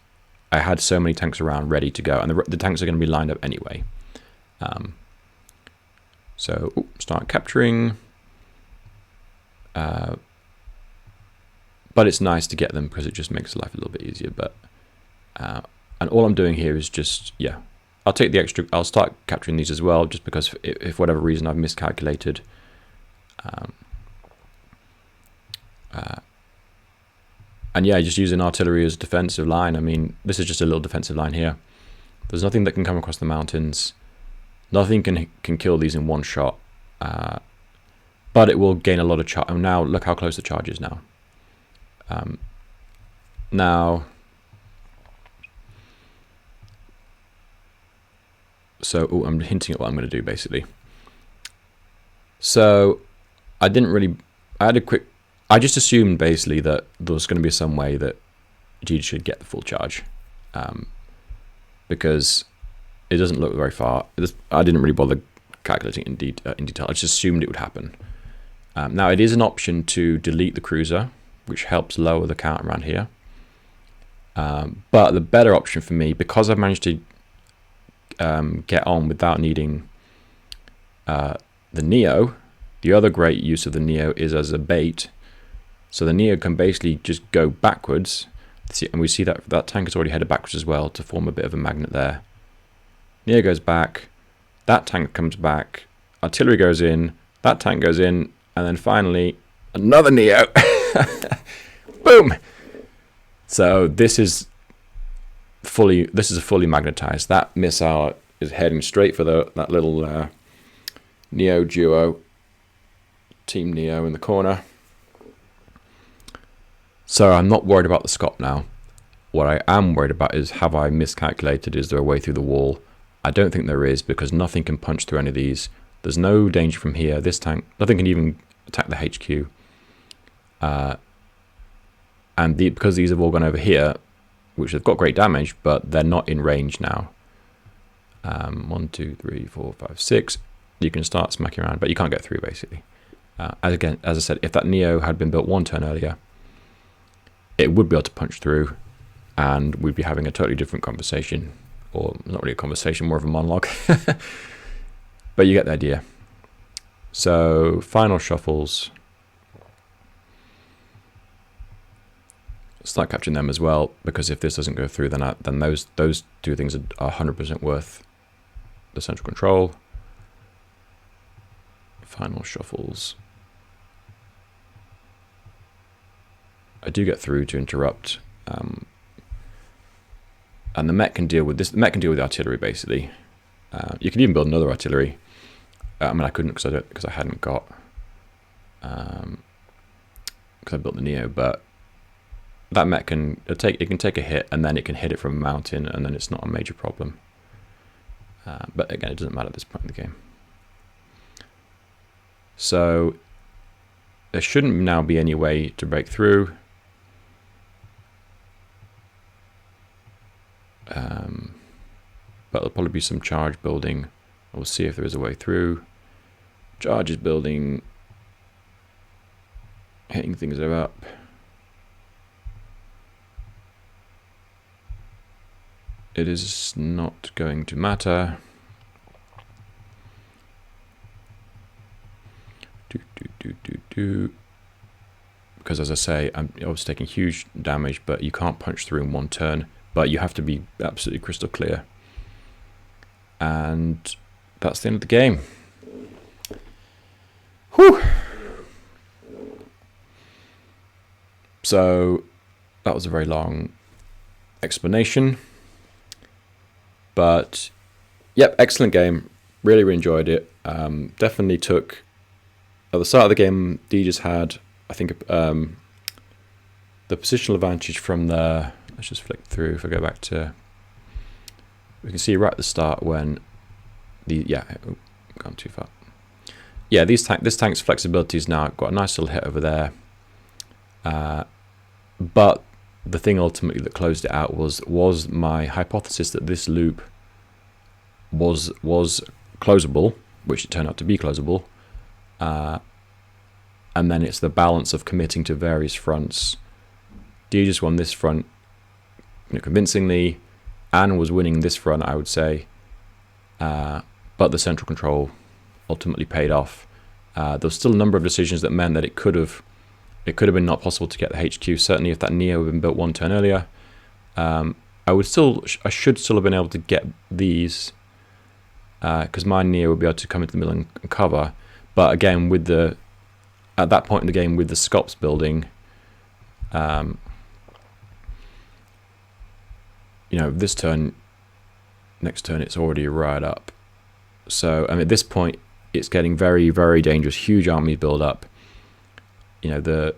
I had so many tanks around ready to go, and the tanks are going to be lined up anyway. So start capturing. But it's nice to get them because it just makes life a little bit easier. But and all I'm doing here is just, yeah, I'll take the extra. I'll start capturing these as well, just because if for whatever reason I've miscalculated. And yeah, just using artillery as a defensive line. I mean, this is just a little defensive line here. There's nothing that can come across the mountains. Nothing can kill these in one shot. But it will gain a lot of charge. Oh, now look how close the charge is now. Now, so I'm hinting at what I'm going to do basically. So I just assumed basically that there was going to be some way that Deejus should get the full charge, because it doesn't look very far. I didn't really bother calculating in detail. I just assumed it would happen. Now it is an option to delete the cruiser, which helps lower the count around here. But the better option for me, because I've managed to get on without needing the Neo, the other great use of the Neo is as a bait. So the Neo can basically just go backwards. And we see that tank has already headed backwards as well to form a bit of a magnet there. Neo goes back, that tank comes back, artillery goes in, that tank goes in, and then finally another Neo. Boom. So this is fully magnetized. That missile is heading straight for that little Neo duo, Team Neo in the corner. So I'm not worried about the Scot now. What I am worried about is, have I miscalculated? Is there a way through the wall? I don't think there is, because nothing can punch through any of these. There's no danger from here. This tank, nothing can even attack the HQ. And because these have all gone over here, which have got great damage, but they're not in range now. 1, 2, 3, 4, 5, 6. You can start smacking around, but you can't get through, basically. As I said, if that Neo had been built 1 turn earlier, it would be able to punch through, and we'd be having a totally different conversation. Or not really a conversation, more of a monologue. But you get the idea. So, final shuffles. Start capturing them as well, because if this doesn't go through, then those 2 things are 100% worth the central control. Final shuffles. I do get through to interrupt, and the mech can deal with this. The mech can deal with the artillery, basically. You can even build another artillery. I mean, I couldn't because I hadn't got because I built the Neo, but that mech can take a hit, and then it can hit it from a mountain, and then it's not a major problem. But again, it doesn't matter at this point in the game. So there shouldn't now be any way to break through. But there'll probably be some charge building. We'll see if there is a way through. Charge is building, hitting things up. It is not going to matter. Because as I say, I was taking huge damage, but you can't punch through in 1 turn. But you have to be absolutely crystal clear. And that's the end of the game. Whew. So that was a very long explanation. But yep, excellent game. Really, really enjoyed it. Definitely took, at the start of the game, Deejus had, I think, the positional advantage from the, let's just flick through. If I go back to, we can see right at the start when gone too far. Yeah, this tank's flexibility is now got a nice little hit over there. But the thing ultimately that closed it out was my hypothesis that this loop was closable, which it turned out to be closable. And then it's the balance of committing to various fronts. Deejus won this front convincingly, and was winning this front, I would say. But the central control ultimately paid off. There was still a number of decisions that meant that it could have been not possible to get the HQ. Certainly, if that Neo had been built 1 turn earlier, I should still have been able to get these, because my Neo would be able to come into the middle and cover. But again, at that point in the game, with the Scops building, this turn, next turn, it's already right up. So I mean, at this point, it's getting very, very dangerous. Huge armies build up. If the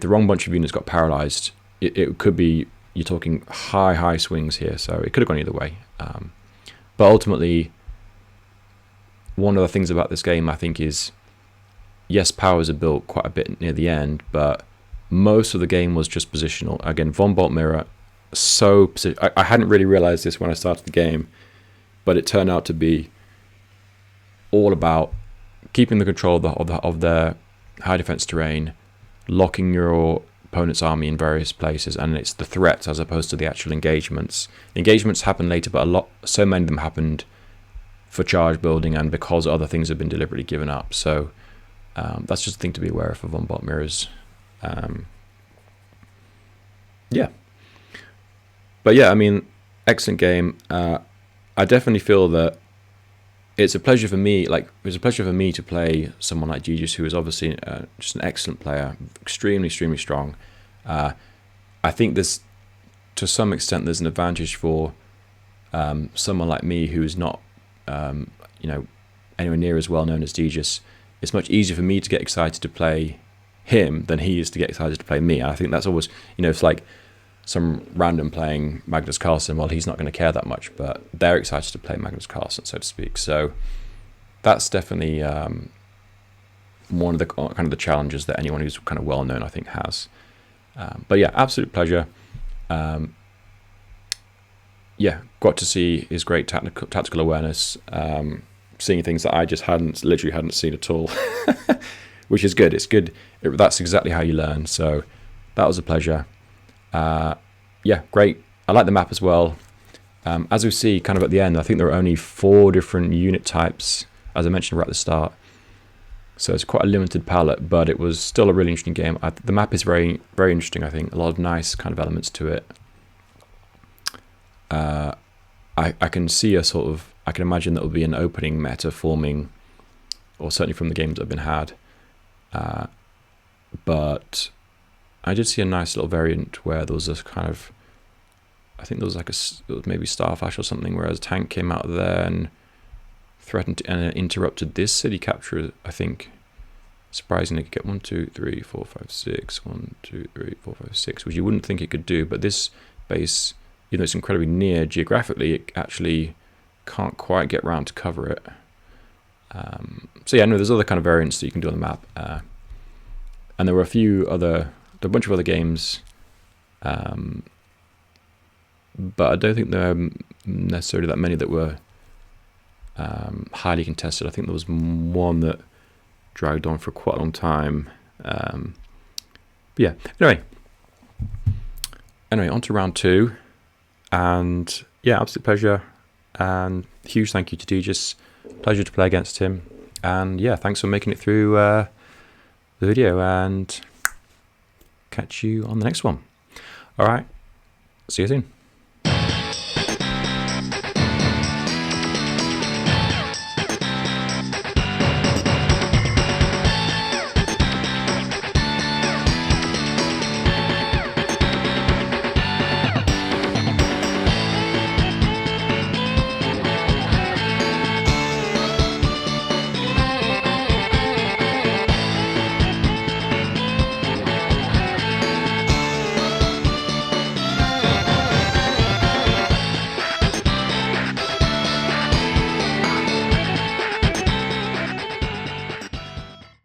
wrong bunch of units got paralyzed, it could be, you're talking high swings here. So it could have gone either way. But ultimately, one of the things about this game, I think, is yes, powers are built quite a bit near the end, but most of the game was just positional. Again, Von Bolt Mirror. I hadn't really realized this when I started the game, but it turned out to be all about keeping the control of their high defense terrain, locking your opponent's army in various places, and it's the threats as opposed to the actual engagements. The engagements happen later, but so many of them happened for charge building and because other things have been deliberately given up. So that's just a thing to be aware of for Von Bolt Mirrors. Yeah. But yeah, I mean, excellent game. I definitely feel that it's a pleasure for me. To play someone like Deejus, who is obviously just an excellent player, extremely, extremely strong. I think to some extent, there's an advantage for someone like me who is not, anywhere near as well known as Deejus. It's much easier for me to get excited to play him than he is to get excited to play me. And I think that's always, it's like some random playing Magnus Carlsen. Well, he's not going to care that much, but they're excited to play Magnus Carlsen, so to speak. So that's definitely one of the kind of the challenges that anyone who's kind of well known, I think, has. But yeah, absolute pleasure. Yeah, got to see his great tactical awareness, seeing things that I just literally hadn't seen at all, which is good. It's good. That's exactly how you learn. So that was a pleasure. Yeah, great. I like the map as well. As we see kind of at the end, I think there are only 4 different unit types, as I mentioned right at the start. So it's quite a limited palette, but it was still a really interesting game. The map is very, very interesting, I think. A lot of nice kind of elements to it. I can see I can imagine that will be an opening meta forming, or certainly from the games that have been had. But I did see a nice little variant where there was this kind of, I think there was like maybe Starflash or something, whereas a tank came out of there and threatened and interrupted this city capture, I think. Surprisingly, it could get 1, 2, 3, 4, 5, 6. 1, 2, 3, 4, 5, 6, which you wouldn't think it could do. But this base, even though it's incredibly near geographically, it actually can't quite get round to cover it. So yeah, no, there's other kind of variants that you can do on the map. And there were a bunch of other games, but I don't think there are necessarily that many that were highly contested. I think there was one that dragged on for quite a long time. But yeah, anyway, on to round 2. And yeah, absolute pleasure. And huge thank you to Deejus. Pleasure to play against him. And yeah, thanks for making it through the video, and catch you on the next one. All right, see you soon.